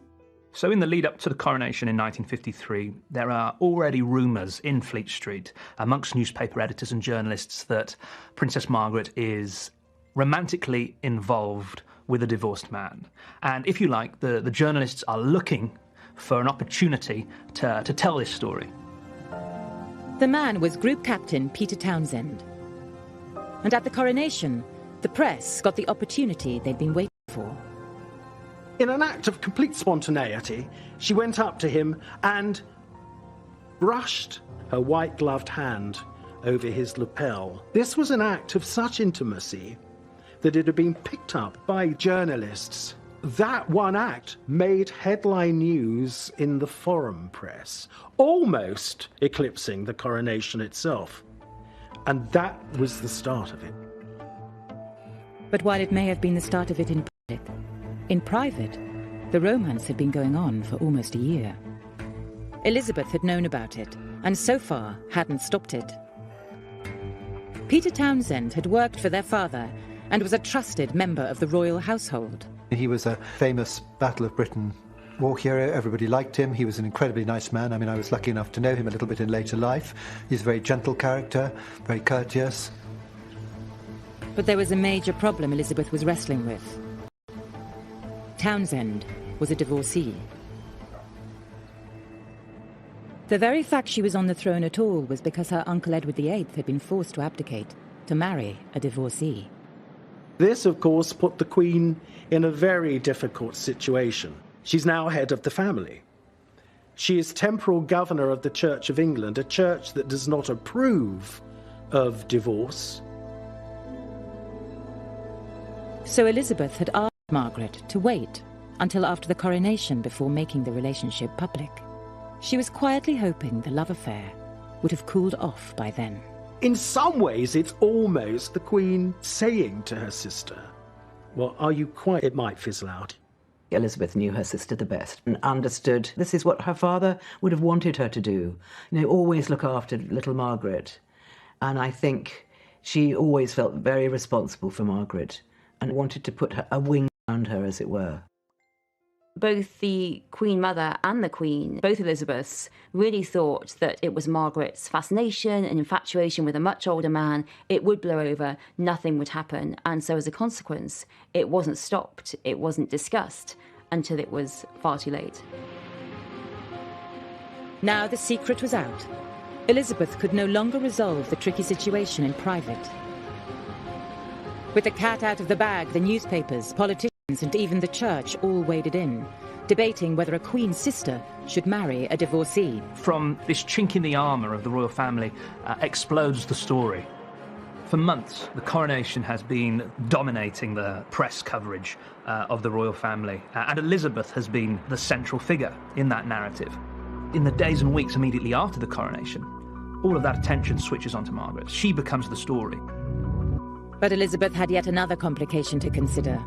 So in the lead-up to the coronation in 1953, there are already rumours in Fleet Street amongst newspaper editors and journalists that Princess Margaret is romantically involved with a divorced man. And if you like, the journalists are looking for an opportunity to tell this story. The man was Group Captain Peter Townsend. And at the coronation, the press got the opportunity they'd been waiting for. In an act of complete spontaneity, she went up to him and brushed her white-gloved hand over his lapel. This was an act of such intimacy that it had been picked up by journalists. That one act made headline news in the foreign press, almost eclipsing the coronation itself. And that was the start of it. But while it may have been the start of it in private, the romance had been going on for almost a year. Elizabeth had known about it, and so far hadn't stopped it. Peter Townsend had worked for their father and was a trusted member of the royal household. He was a famous Battle of Britain war hero. Everybody liked him. He was an incredibly nice man. I mean, I was lucky enough to know him a little bit in later life. He's a very gentle character, very courteous. But there was a major problem Elizabeth was wrestling with. Townsend was a divorcee. The very fact she was on the throne at all was because her uncle Edward VIII had been forced to abdicate to marry a divorcee. This, of course, put the Queen in a very difficult situation. She's now head of the family. She is temporal governor of the Church of England, a church that does not approve of divorce. So Elizabeth had asked Margaret to wait until after the coronation before making the relationship public. She was quietly hoping the love affair would have cooled off by then. In some ways, it's almost the Queen saying to her sister, well, are you quite... It might fizzle out. Elizabeth knew her sister the best and understood this is what her father would have wanted her to do. You know, always look after little Margaret. And I think she always felt very responsible for Margaret and wanted to put a wing around her, as it were. Both the Queen Mother and the Queen, both Elizabeths, really thought that it was Margaret's fascination and infatuation with a much older man. It would blow over, nothing would happen. And so as a consequence, it wasn't stopped, it wasn't discussed until it was far too late. Now the secret was out. Elizabeth could no longer resolve the tricky situation in private. With the cat out of the bag, the newspapers, politicians, and even the church all waded in. debating whether a queen's sister should marry a divorcee. From this chink in the armour of the royal family explodes the story. For months, the coronation has been dominating the press coverage of the royal family, and Elizabeth has been the central figure in that narrative. In the days and weeks immediately after the coronation, all of that attention switches onto Margaret. She becomes the story. But Elizabeth had yet another complication to consider.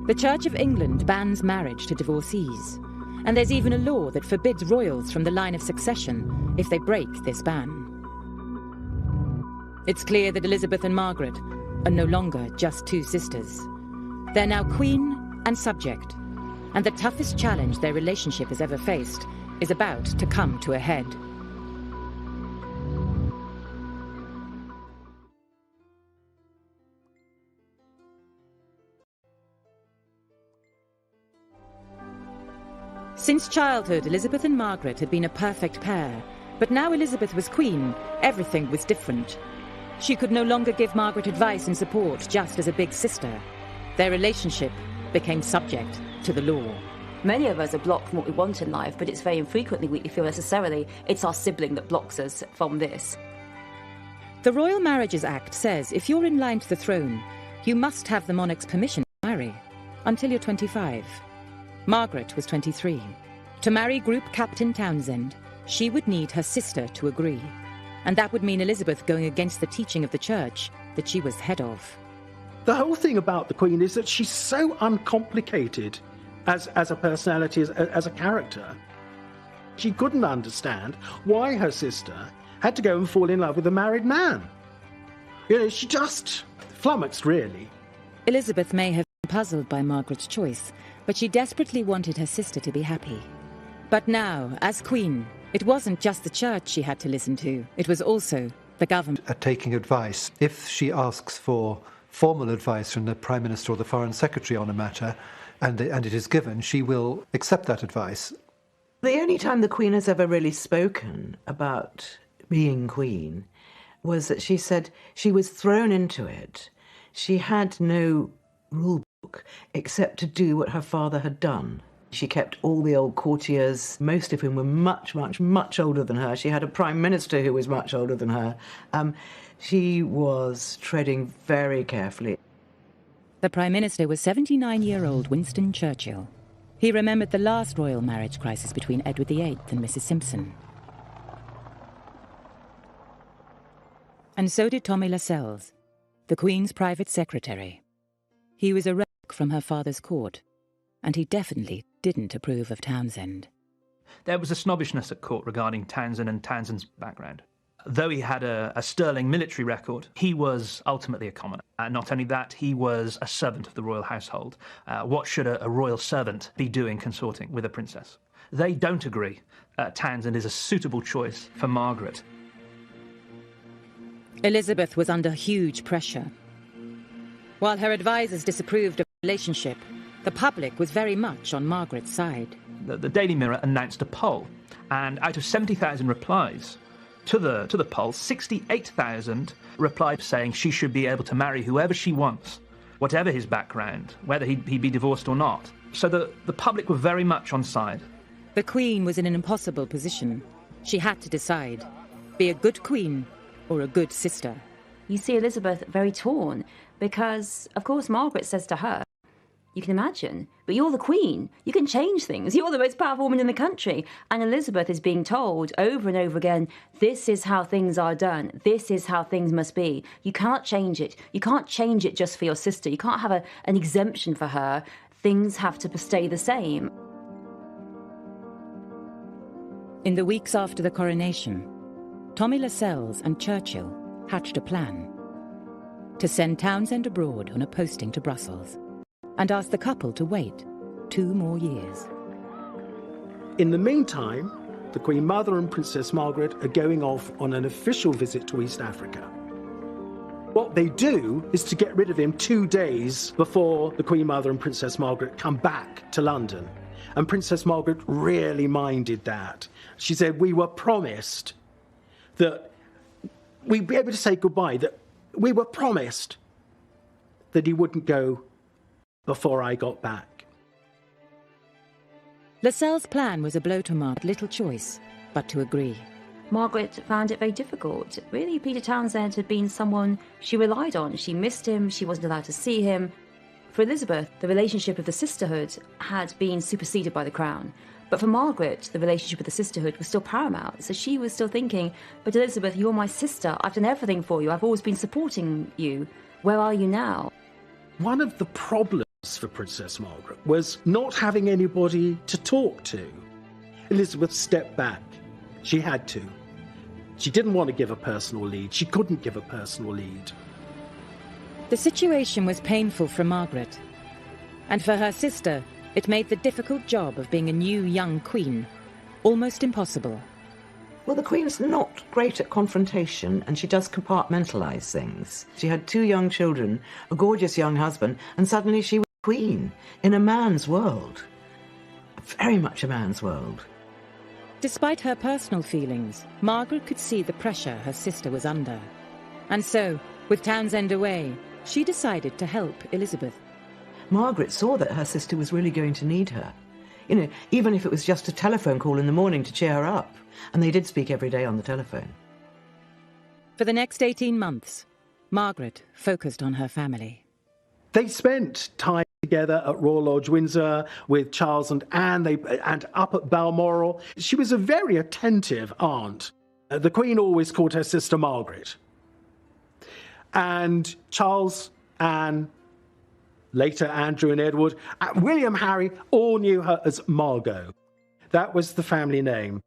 The Church of England bans marriage to divorcees, and there's even a law that forbids royals from the line of succession if they break this ban. It's clear that Elizabeth and Margaret are no longer just two sisters. They're now queen and subject, and the toughest challenge their relationship has ever faced is about to come to a head. Since childhood, Elizabeth and Margaret had been a perfect pair, but now Elizabeth was queen, everything was different. She could no longer give Margaret advice and support just as a big sister. Their relationship became subject to the law. Many of us are blocked from what we want in life, but it's very infrequently we feel necessarily it's our sibling that blocks us from this. The Royal Marriages Act says if you're in line to the throne, you must have the monarch's permission to marry, until you're 25. Margaret was 23. To marry Group Captain Townsend, she would need her sister to agree. And that would mean Elizabeth going against the teaching of the church that she was head of. The whole thing about the Queen is that she's so uncomplicated as a personality, as a character. She couldn't understand why her sister had to go and fall in love with a married man. You know, she just flummoxed, really. Elizabeth may have been puzzled by Margaret's choice, but she desperately wanted her sister to be happy. But now, as queen, it wasn't just the church she had to listen to, it was also the government. Taking advice. If she asks for formal advice from the Prime Minister or the Foreign Secretary on a matter, and it is given, she will accept that advice. The only time the Queen has ever really spoken about being Queen was that she said she was thrown into it. She had no rule book except to do what her father had done. She kept all the old courtiers, most of whom were much, much, much older than her. She had a prime minister who was much older than her. She was treading very carefully. The Prime Minister was 79-year-old Winston Churchill. He remembered the last royal marriage crisis between Edward VIII and Mrs. Simpson. And so did Tommy Lascelles, the Queen's private secretary. He was a relic from her father's court, and he definitely didn't approve of Townsend. There was a snobbishness at court regarding Townsend and Townsend's background. Though he had a sterling military record, he was ultimately a commoner. Not only that, he was a servant of the royal household. What should a royal servant be doing consorting with a princess? They don't agree. Townsend is a suitable choice for Margaret. Elizabeth was under huge pressure. While her advisors disapproved of the relationship, the public was very much on Margaret's side. The Daily Mirror announced a poll, and out of 70,000 replies to the poll, 68,000 replied saying she should be able to marry whoever she wants, whatever his background, whether he'd be divorced or not. So the public were very much on side. The Queen was in an impossible position. She had to decide, be a good queen or a good sister. You see Elizabeth very torn, because, of course, Margaret says to her, you can imagine, but you're the Queen. You can change things. You're the most powerful woman in the country. And Elizabeth is being told over and over again, this is how things are done. This is how things must be. You cannot change it. You can't change it just for your sister. You can't have an exemption for her. Things have to stay the same. In the weeks after the coronation, Tommy Lascelles and Churchill hatched a plan to send Townsend abroad on a posting to Brussels and ask the couple to wait 2 more years. In the meantime, the Queen Mother and Princess Margaret are going off on an official visit to East Africa. What they do is to get rid of him 2 days before the Queen Mother and Princess Margaret come back to London. And Princess Margaret really minded that. She said, we were promised that we'd be able to say goodbye, that we were promised that he wouldn't go before I got back. Lascelles' plan was a blow to Margaret, little choice but to agree. Margaret found it very difficult. Really, Peter Townsend had been someone she relied on. She missed him, she wasn't allowed to see him. For Elizabeth, the relationship of the sisterhood had been superseded by the crown. But for Margaret, the relationship with the sisterhood was still paramount. So she was still thinking, but Elizabeth, you're my sister. I've done everything for you. I've always been supporting you. Where are you now? One of the problems for Princess Margaret was not having anybody to talk to. Elizabeth stepped back. She had to. She didn't want to give a personal lead. She couldn't give a personal lead. The situation was painful for Margaret. And for her sister, it made the difficult job of being a new young queen almost impossible. Well, the Queen's not great at confrontation, and she does compartmentalise things. She had 2 young children, a gorgeous young husband, and suddenly she was queen in a man's world. Very much a man's world. Despite her personal feelings, Margaret could see the pressure her sister was under. And so, with Townsend away, she decided to help Elizabeth. Margaret saw that her sister was really going to need her. You know, even if it was just a telephone call in the morning to cheer her up. And they did speak every day on the telephone. For the next 18 months, Margaret focused on her family. They spent time together at Royal Lodge, Windsor, with Charles and Anne, and up at Balmoral. She was a very attentive aunt. The Queen always called her sister Margaret. And Charles, Anne, later Andrew and Edward, William, Harry, all knew her as Margot. That was the family name.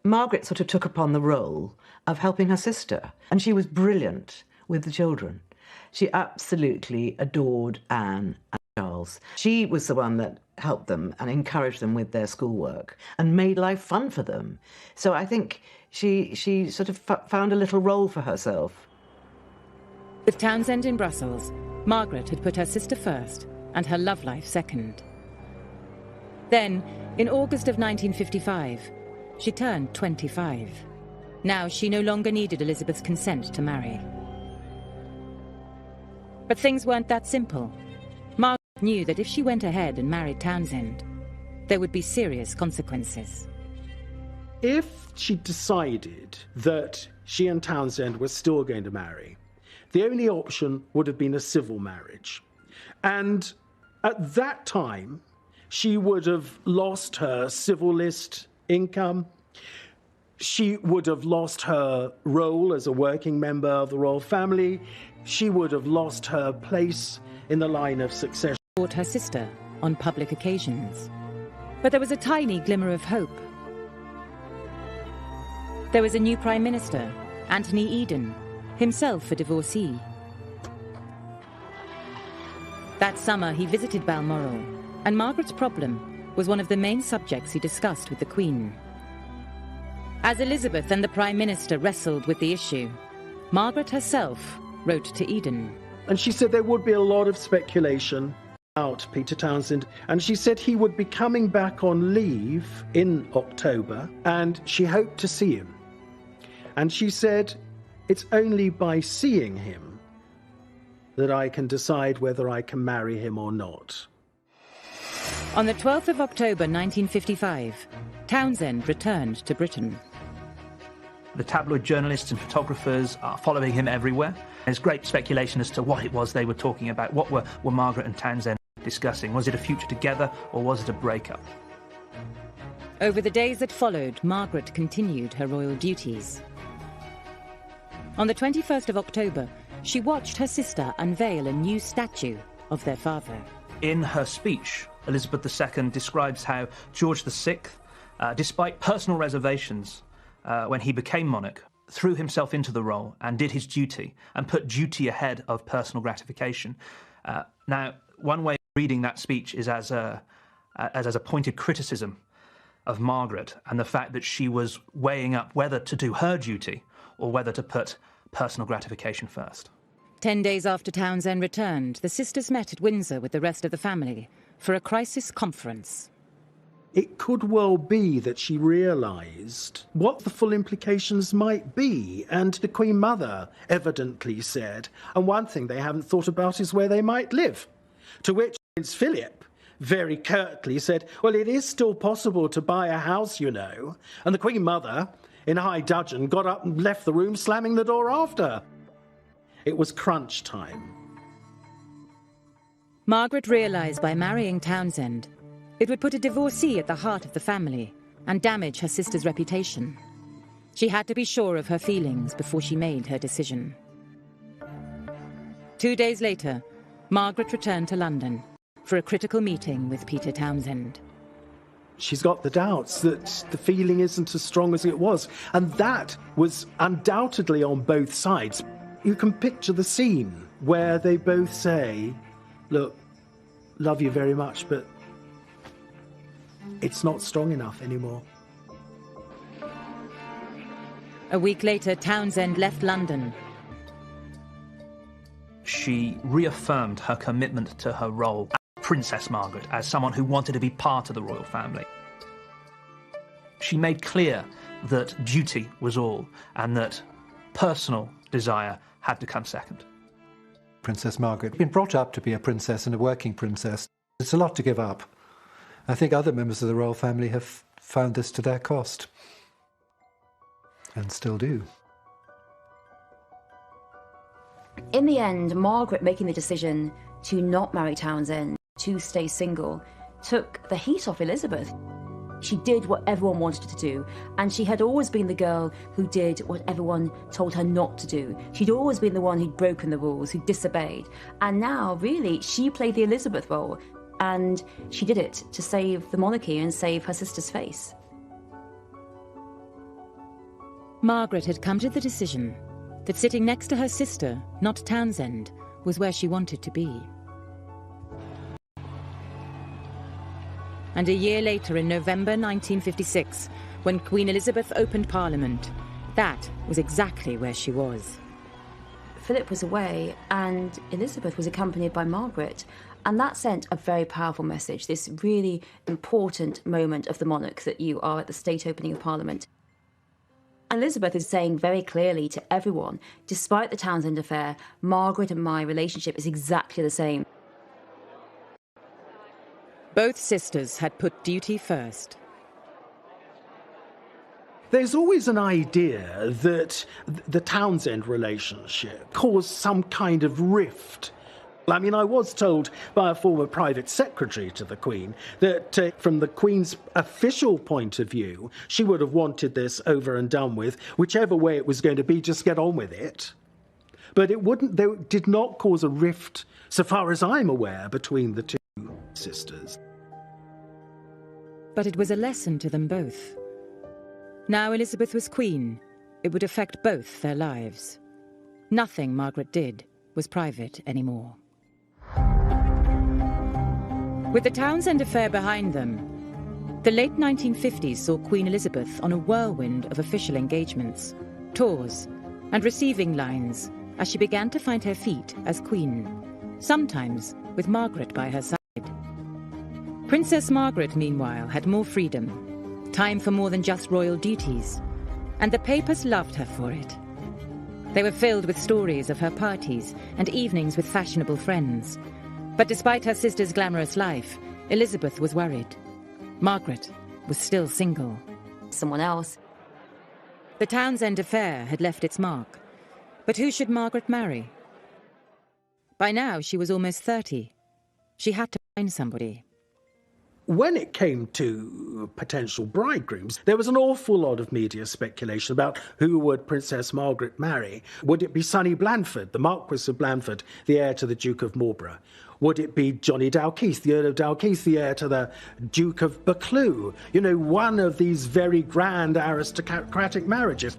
Margaret sort of took upon the role of helping her sister, and she was brilliant with the children. She absolutely adored Anne and Charles. She was the one that helped them and encouraged them with their schoolwork and made life fun for them. So I think she sort of found a little role for herself. With Townsend in Brussels, Margaret had put her sister first and her love life second. Then, in August of 1955, she turned 25. Now she no longer needed Elizabeth's consent to marry. But things weren't that simple. Margaret knew that if she went ahead and married Townsend, there would be serious consequences. If she decided that she and Townsend were still going to marry, the only option would have been a civil marriage. And at that time, she would have lost her civil list income. She would have lost her role as a working member of the royal family. She would have lost her place in the line of succession. Her sister on public occasions. But there was a tiny glimmer of hope. There was a new Prime Minister, Anthony Eden, himself a divorcee. That summer he visited Balmoral, and Margaret's problem was one of the main subjects he discussed with the Queen. As Elizabeth and the Prime Minister wrestled with the issue, Margaret herself wrote to Eden. And she said there would be a lot of speculation about Peter Townsend, and she said he would be coming back on leave in October, and she hoped to see him. And she said, it's only by seeing him that I can decide whether I can marry him or not. On the 12th of October 1955, Townsend returned to Britain. The tabloid journalists and photographers are following him everywhere. There's great speculation as to what it was they were talking about. What were Margaret and Townsend discussing? Was it a future together, or was it a breakup? Over the days that followed, Margaret continued her royal duties. On the 21st of October, she watched her sister unveil a new statue of their father. In her speech, Elizabeth II describes how George VI, despite personal reservations, when he became monarch, threw himself into the role and did his duty and put duty ahead of personal gratification. Now, one way of reading that speech is as a pointed criticism of Margaret and the fact that she was weighing up whether to do her duty or whether to put personal gratification first. 10 days after Townsend returned, the sisters met at Windsor with the rest of the family for a crisis conference. It could well be that she realised what the full implications might be, and the Queen Mother evidently said, and one thing they haven't thought about is where they might live. To which Prince Philip very curtly said, well, it is still possible to buy a house, you know. And the Queen Mother, in high dudgeon, got up and left the room, slamming the door after her. It was crunch time. Margaret realised by marrying Townsend, it would put a divorcee at the heart of the family and damage her sister's reputation. She had to be sure of her feelings before she made her decision. 2 days later, Margaret returned to London for a critical meeting with Peter Townsend. She's got the doubts that the feeling isn't as strong as it was, and that was undoubtedly on both sides. You can picture the scene where they both say, look, love you very much, but it's not strong enough anymore. A week later, Townsend left London. She reaffirmed her commitment to her role as Princess Margaret, as someone who wanted to be part of the royal family. She made clear that duty was all, and that personal desire had to come second. Princess Margaret had been brought up to be a princess and a working princess. It's a lot to give up. I think other members of the royal family have found this to their cost. And still do. In the end, Margaret making the decision to not marry Townsend, to stay single, took the heat off Elizabeth. She did what everyone wanted her to do, and she had always been the girl who did what everyone told her not to do. She'd always been the one who'd broken the rules, who disobeyed. And now, really, she played the Elizabeth role, and she did it to save the monarchy and save her sister's face. Margaret had come to the decision that sitting next to her sister, not Townsend, was where she wanted to be. And a year later, in November 1956, when Queen Elizabeth opened Parliament, that was exactly where she was. Philip was away, and Elizabeth was accompanied by Margaret, and that sent a very powerful message, this really important moment of the monarch, that you are at the state opening of Parliament. Elizabeth is saying very clearly to everyone, despite the Townsend affair, Margaret and my relationship is exactly the same. Both sisters had put duty first. There's always an idea that the Townsend relationship caused some kind of rift. I mean, I was told by a former private secretary to the Queen that from the Queen's official point of view, she would have wanted this over and done with, whichever way it was going to be, just get on with it. But it did not cause a rift, so far as I'm aware, between the two sisters. But it was a lesson to them both. Now Elizabeth was Queen, it would affect both their lives. Nothing Margaret did was private anymore. With the Townsend affair behind them, the late 1950s saw Queen Elizabeth on a whirlwind of official engagements, tours, and receiving lines as she began to find her feet as Queen, sometimes with Margaret by her side. Princess Margaret, meanwhile, had more freedom, time for more than just royal duties, and the papers loved her for it. They were filled with stories of her parties and evenings with fashionable friends. But despite her sister's glamorous life, Elizabeth was worried. Margaret was still single. Someone else. The Townsend affair had left its mark. But who should Margaret marry? By now, she was almost 30. She had to find somebody. When it came to potential bridegrooms, there was an awful lot of media speculation about who would Princess Margaret marry. Would it be Sonny Blandford, the Marquis of Blandford, the heir to the Duke of Marlborough? Would it be Johnny Dalkeith, the Earl of Dalkeith, the heir to the Duke of Buccleuch? You know, one of these very grand aristocratic marriages.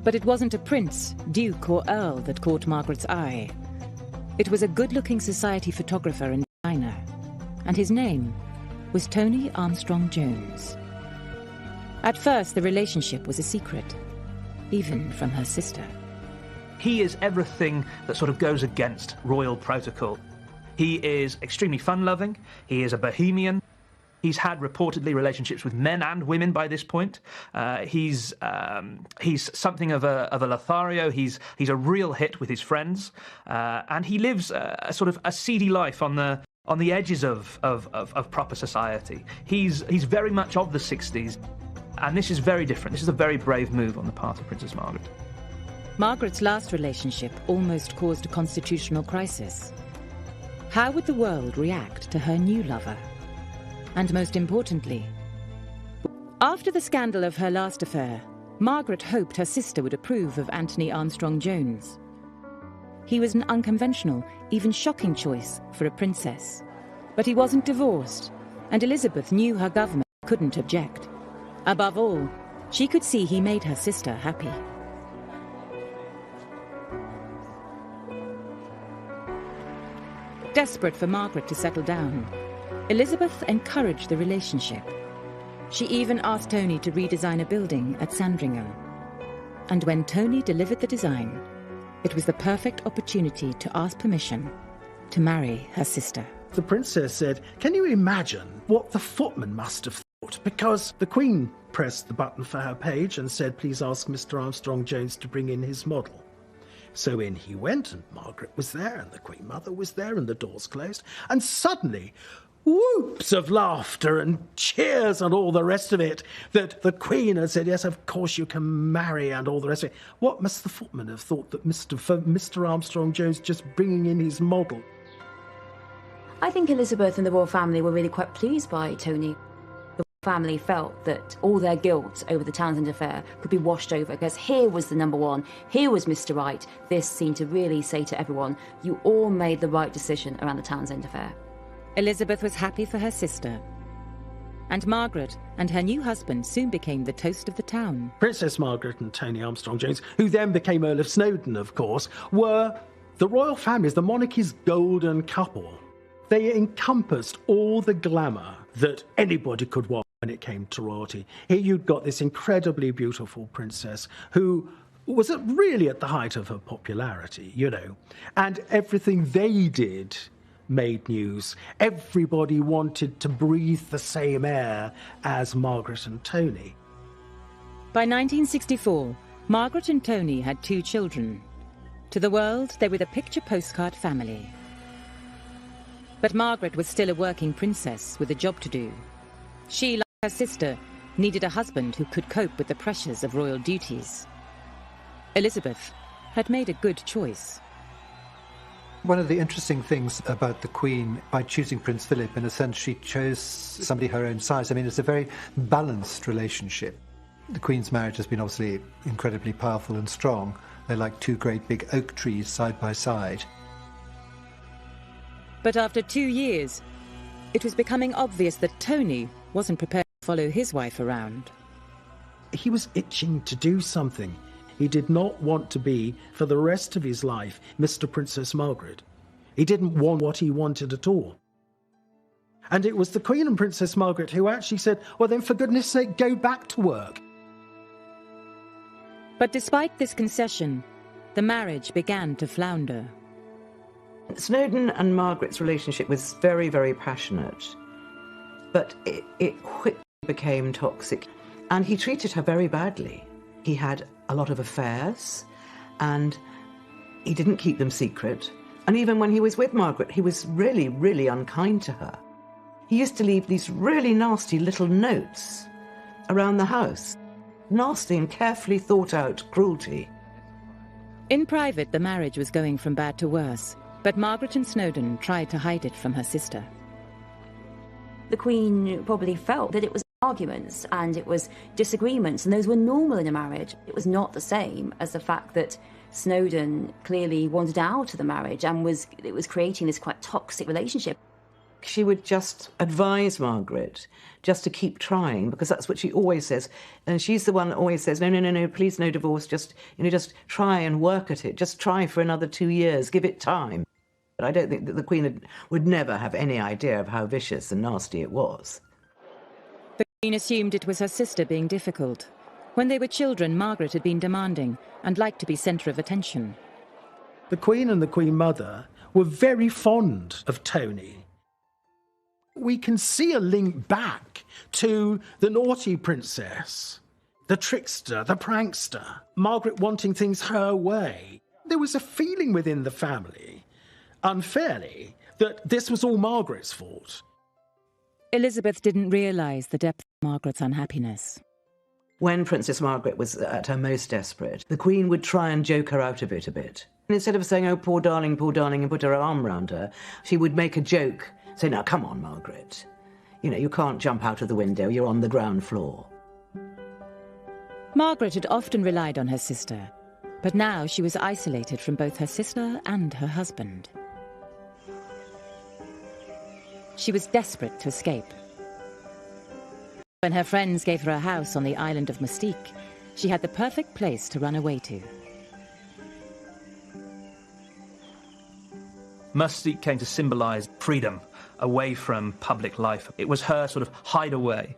But it wasn't a prince, duke or earl that caught Margaret's eye. It was a good-looking society photographer and designer. And his name was Tony Armstrong Jones. At first, the relationship was a secret, even from her sister. He is everything that sort of goes against royal protocol. He is extremely fun-loving. He is a bohemian. He's had reportedly relationships with men and women by this point. He's something of a Lothario. He's a real hit with his friends, and he lives a sort of a seedy life on the on the edges of proper society. He's very much of the 60s, and this is very different. This is a very brave move on the part of Princess Margaret. Margaret's last relationship almost caused a constitutional crisis. How would the world react to her new lover? And most importantly, after the scandal of her last affair, Margaret hoped her sister would approve of Anthony Armstrong-Jones. He was an unconventional, even shocking choice for a princess. But he wasn't divorced, and Elizabeth knew her government couldn't object. Above all, she could see he made her sister happy. Desperate for Margaret to settle down, Elizabeth encouraged the relationship. She even asked Tony to redesign a building at Sandringham. And when Tony delivered the design, it was the perfect opportunity to ask permission to marry her sister. The princess said, "Can you imagine what the footman must have thought?" Because the Queen pressed the button for her page and said, "Please ask Mr. Armstrong-Jones to bring in his model." So in he went, and Margaret was there, and the Queen Mother was there, and the doors closed, and suddenly whoops of laughter and cheers and all the rest of it, that the Queen had said, "Yes, of course you can marry," and all the rest of it. What must the footman have thought that for Mr. Armstrong-Jones just bringing in his model? I think Elizabeth and the royal family were really quite pleased by Tony. The family felt that all their guilt over the Townsend affair could be washed over, because here was the number one, here was Mr. Right. This seemed to really say to everyone, you all made the right decision around the Townsend affair. Elizabeth was happy for her sister. And Margaret and her new husband soon became the toast of the town. Princess Margaret and Tony Armstrong-Jones, who then became Earl of Snowdon, of course, were the royal families, the monarchy's golden couple. They encompassed all the glamour that anybody could want when it came to royalty. Here you'd got this incredibly beautiful princess who was really at the height of her popularity, you know, and everything they did made news. Everybody wanted to breathe the same air as Margaret and Tony. By 1964, Margaret and Tony had 2 children. To the world, they were the picture postcard family. But Margaret was still a working princess with a job to do. She, like her sister, needed a husband who could cope with the pressures of royal duties. Elizabeth had made a good choice. One of the interesting things about the Queen, by choosing Prince Philip, in a sense, she chose somebody her own size. I mean, it's a very balanced relationship. The Queen's marriage has been obviously incredibly powerful and strong. They're like 2 great big oak trees side by side. But after 2 years, it was becoming obvious that Tony wasn't prepared to follow his wife around. He was itching to do something. He did not want to be, for the rest of his life, Mr. Princess Margaret. He didn't want what he wanted at all. And it was the Queen and Princess Margaret who actually said, well then, for goodness sake, go back to work. But despite this concession, the marriage began to flounder. Snowdon and Margaret's relationship was very, very passionate, but it quickly became toxic, and he treated her very badly. He had a lot of affairs, and he didn't keep them secret. And even when he was with Margaret, he was really, really unkind to her. He used to leave these really nasty little notes around the house. Nasty and carefully thought out cruelty. In private, the marriage was going from bad to worse, but Margaret and Snowdon tried to hide it from her sister. The Queen probably felt that it was arguments and it was disagreements, and those were normal in a marriage. It was not the same as the fact that Snowdon clearly wanted out of the marriage and it was creating this quite toxic relationship. She would just advise Margaret just to keep trying, because that's what she always says. And she's the one that always says, no, please, no divorce, just try and work at it. Just try for another 2 years, give it time. But I don't think that the Queen would never have any idea of how vicious and nasty it was. The Queen assumed it was her sister being difficult. When they were children, Margaret had been demanding and liked to be centre of attention. The Queen and the Queen Mother were very fond of Tony. We can see a link back to the naughty princess, the trickster, the prankster, Margaret wanting things her way. There was a feeling within the family, unfairly, that this was all Margaret's fault. Elizabeth didn't realise the depth of Margaret's unhappiness. When Princess Margaret was at her most desperate, the Queen would try and joke her out of it a bit. And instead of saying, oh, poor darling, and put her arm round her, she would make a joke, say, now, come on, Margaret. You know, you can't jump out of the window, you're on the ground floor. Margaret had often relied on her sister, but now she was isolated from both her sister and her husband. She was desperate to escape. When her friends gave her a house on the island of Mystique, she had the perfect place to run away to. Mystique came to symbolise freedom away from public life. It was her sort of hideaway,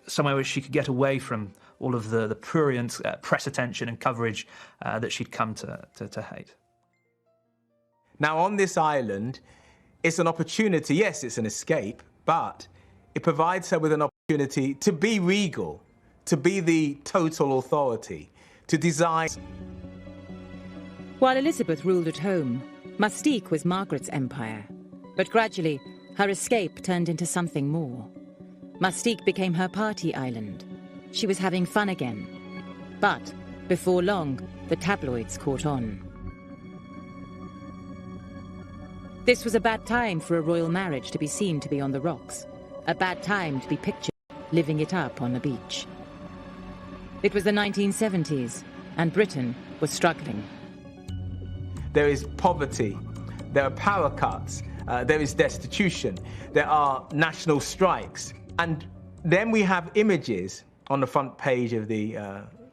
somewhere where she could get away from all of the prurient press attention and coverage that she'd come to hate. Now, on this island, it's an opportunity. Yes, it's an escape, but it provides her with an opportunity to be regal, to be the total authority, to design. While Elizabeth ruled at home, Mystique was Margaret's empire. But gradually, her escape turned into something more. Mystique became her party island. She was having fun again. But before long, the tabloids caught on. This was a bad time for a royal marriage to be seen to be on the rocks. A bad time to be pictured living it up on the beach. It was the 1970s, and Britain was struggling. There is poverty, there are power cuts, there is destitution, there are national strikes. And then we have images on the front page of the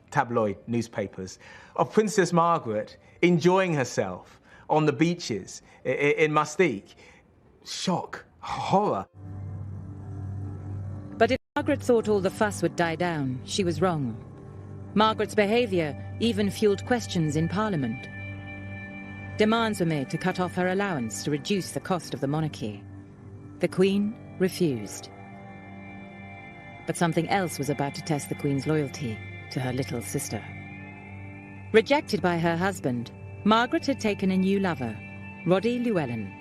tabloid newspapers of Princess Margaret enjoying herself on the beaches in Mystique. Shock, horror. But if Margaret thought all the fuss would die down, she was wrong. Margaret's behaviour even fueled questions in Parliament. Demands were made to cut off her allowance to reduce the cost of the monarchy. The Queen refused. But something else was about to test the Queen's loyalty to her little sister. Rejected by her husband, Margaret had taken a new lover, Roddy Llewellyn,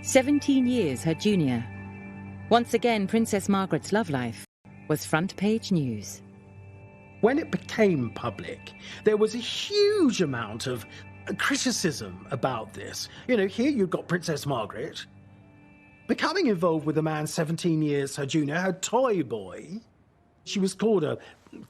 17 years her junior. Once again, Princess Margaret's love life was front-page news. When it became public, there was a huge amount of criticism about this. You know, here you've got Princess Margaret becoming involved with a man 17 years her junior, her toy boy. She was called a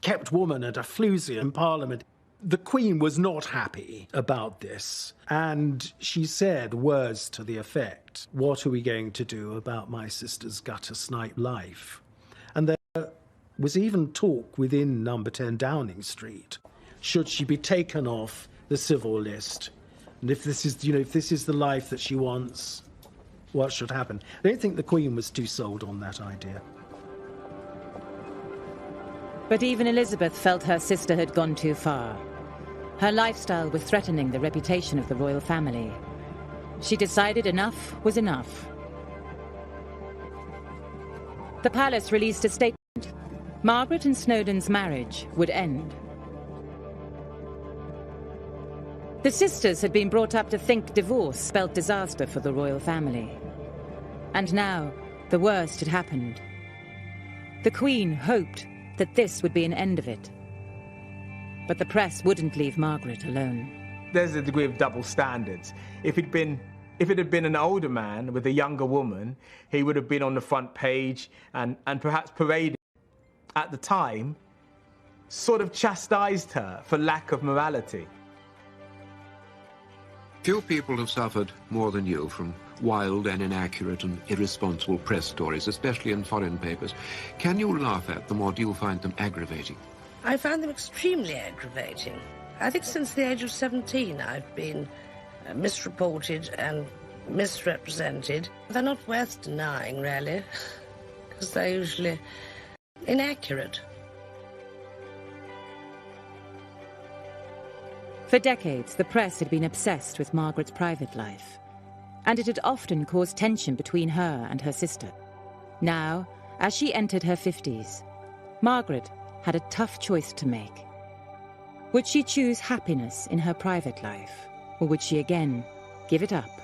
kept woman and a floozy in Parliament. The Queen was not happy about this, and she said words to the effect, "What are we going to do about my sister's gutter snipe life?" And there was even talk within number 10 Downing Street. Should she be taken off the civil list? And if this is, if this is the life that she wants, what should happen? I don't think the Queen was too sold on that idea. But even Elizabeth felt her sister had gone too far. Her lifestyle was threatening the reputation of the royal family. She decided enough was enough. The palace released a statement. Margaret and Snowdon's marriage would end. The sisters had been brought up to think divorce spelled disaster for the royal family. And now, the worst had happened. The Queen hoped that this would be an end of it. But the press wouldn't leave Margaret alone. There's a degree of double standards. If it had been an older man with a younger woman, he would have been on the front page and perhaps paraded. At the time, sort of chastised her for lack of morality. Few people have suffered more than you from wild and inaccurate and irresponsible press stories, especially in foreign papers. Can you laugh at them, or do you find them aggravating? I find them extremely aggravating. I think since the age of 17 I've been misreported and misrepresented. They're not worth denying, really, because they're usually inaccurate. For decades, the press had been obsessed with Margaret's private life, and it had often caused tension between her and her sister. Now, as she entered her 50s, Margaret had a tough choice to make. Would she choose happiness in her private life, or would she again give it up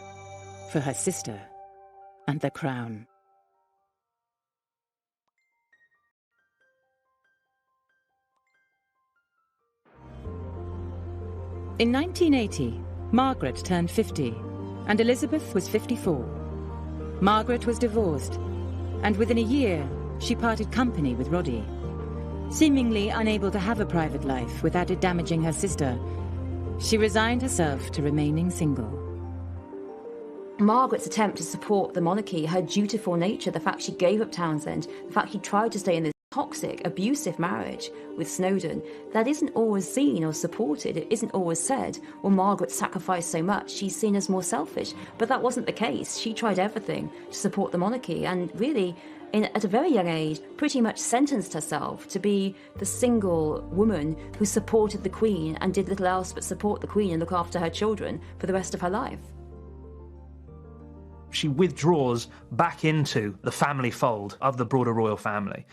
for her sister and the crown. In 1980, Margaret turned 50, and Elizabeth was 54. Margaret was divorced, and within a year, she parted company with Roddy. Seemingly unable to have a private life without it damaging her sister, she resigned herself to remaining single. Margaret's attempt to support the monarchy, her dutiful nature, the fact she gave up Townsend, the fact she tried to stay in this toxic, abusive marriage with Snowdon, that isn't always seen or supported. It isn't always said, well, Margaret sacrificed so much, she's seen as more selfish. But that wasn't the case. She tried everything to support the monarchy and really, at a very young age, pretty much sentenced herself to be the single woman who supported the Queen and did little else but support the Queen and look after her children for the rest of her life. She withdraws back into the family fold of the broader royal family.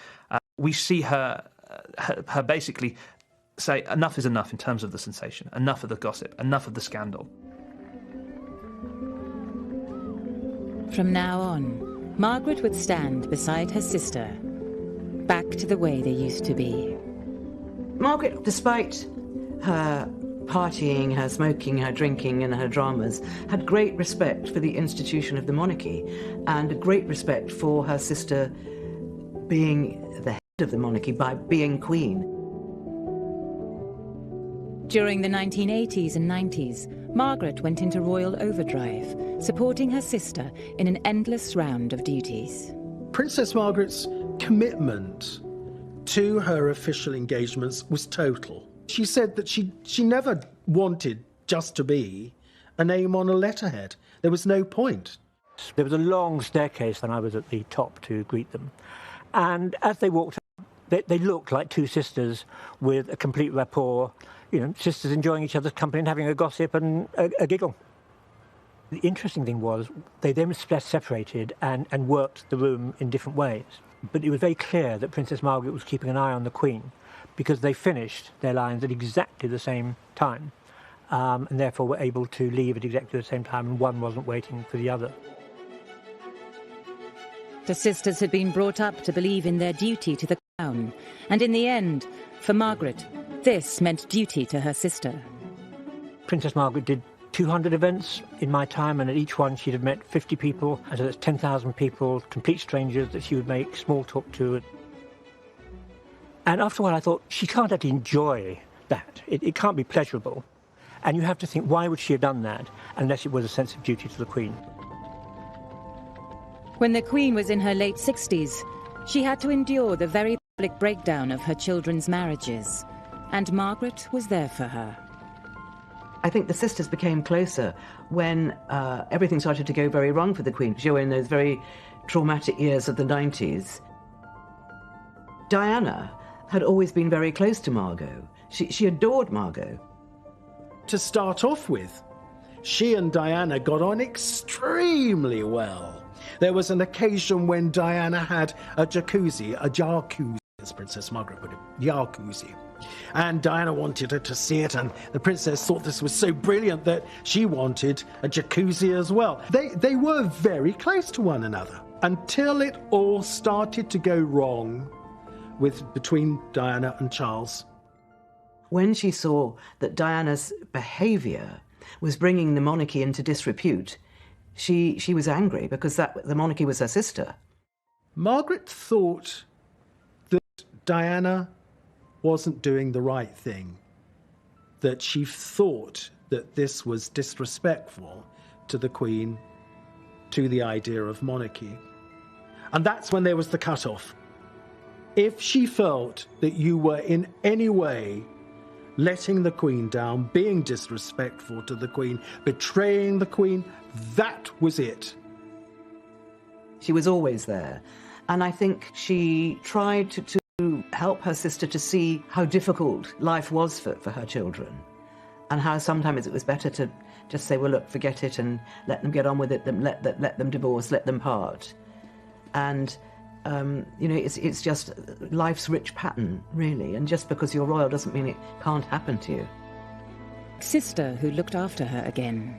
We see her basically say enough is enough in terms of the sensation, enough of the gossip, enough of the scandal. From now on, Margaret would stand beside her sister, back to the way they used to be. Margaret, despite her partying, her smoking, her drinking and her dramas, had great respect for the institution of the monarchy and a great respect for her sister being the head of the monarchy by being queen. During the 1980s and 90s, Margaret went into royal overdrive, supporting her sister in an endless round of duties. Princess Margaret's commitment to her official engagements was total. She said that she never wanted just to be a name on a letterhead. There was no point. There was a long staircase when I was at the top to greet them. And as they walked up, they looked like two sisters with a complete rapport, you know, sisters enjoying each other's company and having a gossip and a giggle. The interesting thing was they then separated and worked the room in different ways. But it was very clear that Princess Margaret was keeping an eye on the Queen, because they finished their lines at exactly the same time, and therefore were able to leave at exactly the same time, and one wasn't waiting for the other. The sisters had been brought up to believe in their duty to the crown, and in the end, for Margaret, this meant duty to her sister. Princess Margaret did 200 events in my time, and at each one she'd have met 50 people, and so that's 10,000 people, complete strangers that she would make small talk to. And after a while I thought, she can't actually enjoy that. It can't be pleasurable. And you have to think, why would she have done that unless it was a sense of duty to the Queen? When the Queen was in her late 60s, she had to endure the very public breakdown of her children's marriages. And Margaret was there for her. I think the sisters became closer when everything started to go very wrong for the Queen. She was in those very traumatic years of the 90s. Diana had always been very close to Margot. She adored Margot. To start off with, she and Diana got on extremely well. There was an occasion when Diana had a jacuzzi, as Princess Margaret put it, jacuzzi. And Diana wanted her to see it, and the princess thought this was so brilliant that she wanted a jacuzzi as well. They were very close to one another until it all started to go wrong between Diana and Charles. When she saw that Diana's behaviour was bringing the monarchy into disrepute, she was angry because the monarchy was her sister. Margaret thought that Diana wasn't doing the right thing, that she thought that this was disrespectful to the Queen, to the idea of monarchy. And that's when there was the cut-off. If she felt that you were in any way letting the Queen down, being disrespectful to the Queen, betraying the Queen, that was it. She was always there. And I think she tried to help her sister to see how difficult life was for her children, and how sometimes it was better to just say, well, look, forget it and let them get on with it, let them divorce, let them part. And you know, it's just life's rich pattern, really, and just because you're royal doesn't mean it can't happen to you. Sister who looked after her again.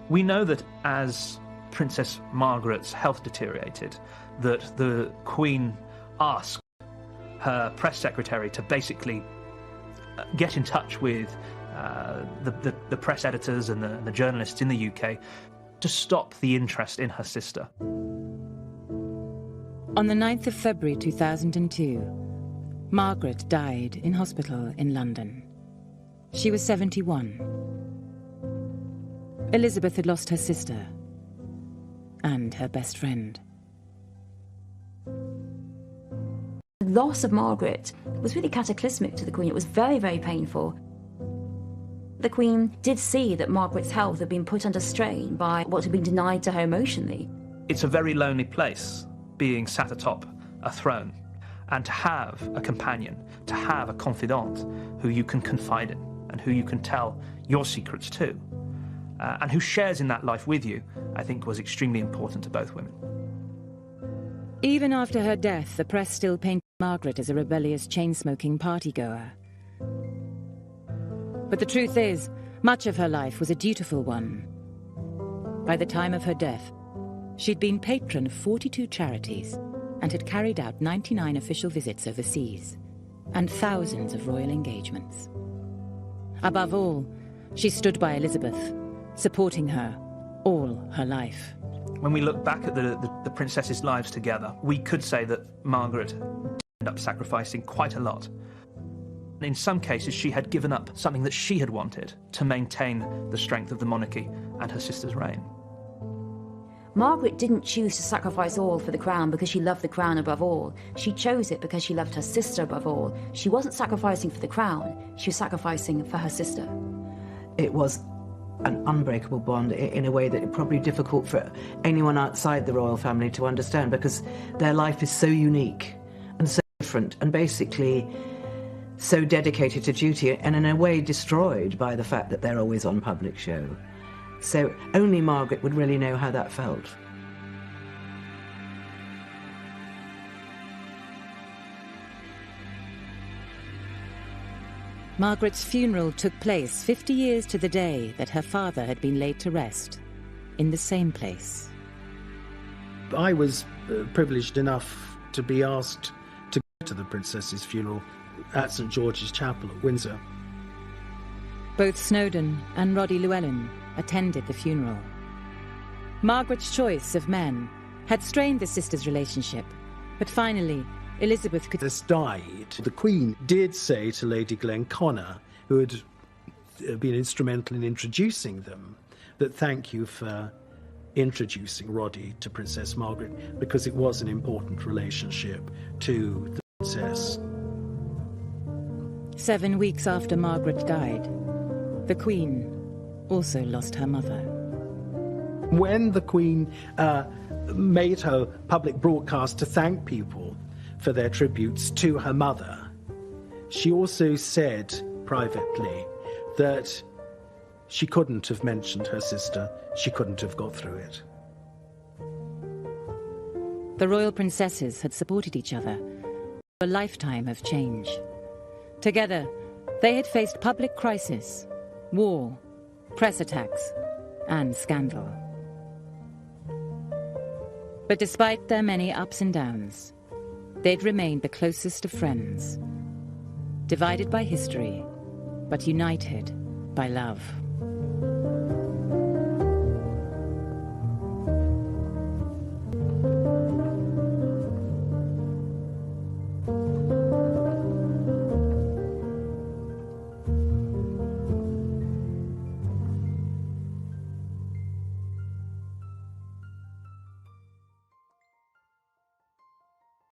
We know that as Princess Margaret's health deteriorated, that the Queen asked her press secretary to basically get in touch with the press editors and the journalists in the UK to stop the interest in her sister. On the 9th of February 2002, Margaret died in hospital in London. She was 71. Elizabeth had lost her sister and her best friend. The loss of Margaret was really cataclysmic to the Queen. It was very, very painful. The Queen did see that Margaret's health had been put under strain by what had been denied to her emotionally. It's a very lonely place, being sat atop a throne, and to have a companion, to have a confidant who you can confide in and who you can tell your secrets to, and who shares in that life with you, I think was extremely important to both women. Even after her death, the press still painted Margaret as a rebellious, chain-smoking partygoer. But the truth is, much of her life was a dutiful one. By the time of her death, she'd been patron of 42 charities and had carried out 99 official visits overseas and thousands of royal engagements. Above all, she stood by Elizabeth, supporting her all her life. When we look back at the princesses' lives together, we could say that Margaret ended up sacrificing quite a lot. In some cases, she had given up something that she had wanted to maintain the strength of the monarchy and her sister's reign. Margaret didn't choose to sacrifice all for the crown because she loved the crown above all. She chose it because she loved her sister above all. She wasn't sacrificing for the crown, she was sacrificing for her sister. It was an unbreakable bond in a way that it's probably difficult for anyone outside the royal family to understand, because their life is so unique and so different and basically so dedicated to duty, and in a way destroyed by the fact that they're always on public show. So only Margaret would really know how that felt. Margaret's funeral took place 50 years to the day that her father had been laid to rest, in the same place. I was privileged enough to be asked to go to the princess's funeral at St George's Chapel at Windsor. Both Snowdon and Roddy Llewellyn attended the funeral. Margaret's choice of men had strained the sisters' relationship, but finally Elizabeth could... died. The Queen did say to Lady Glenconnor, who had been instrumental in introducing them, that thank you for introducing Roddy to Princess Margaret, because it was an important relationship to the princess. 7 weeks after Margaret died, the Queen also lost her mother. When the Queen made her public broadcast to thank people for their tributes to her mother, she also said privately that she couldn't have mentioned her sister, she couldn't have got through it. The royal princesses had supported each other for a lifetime of change. Together, they had faced public crisis, war, press attacks, and scandal. But despite their many ups and downs, they'd remained the closest of friends, divided by history, but united by love.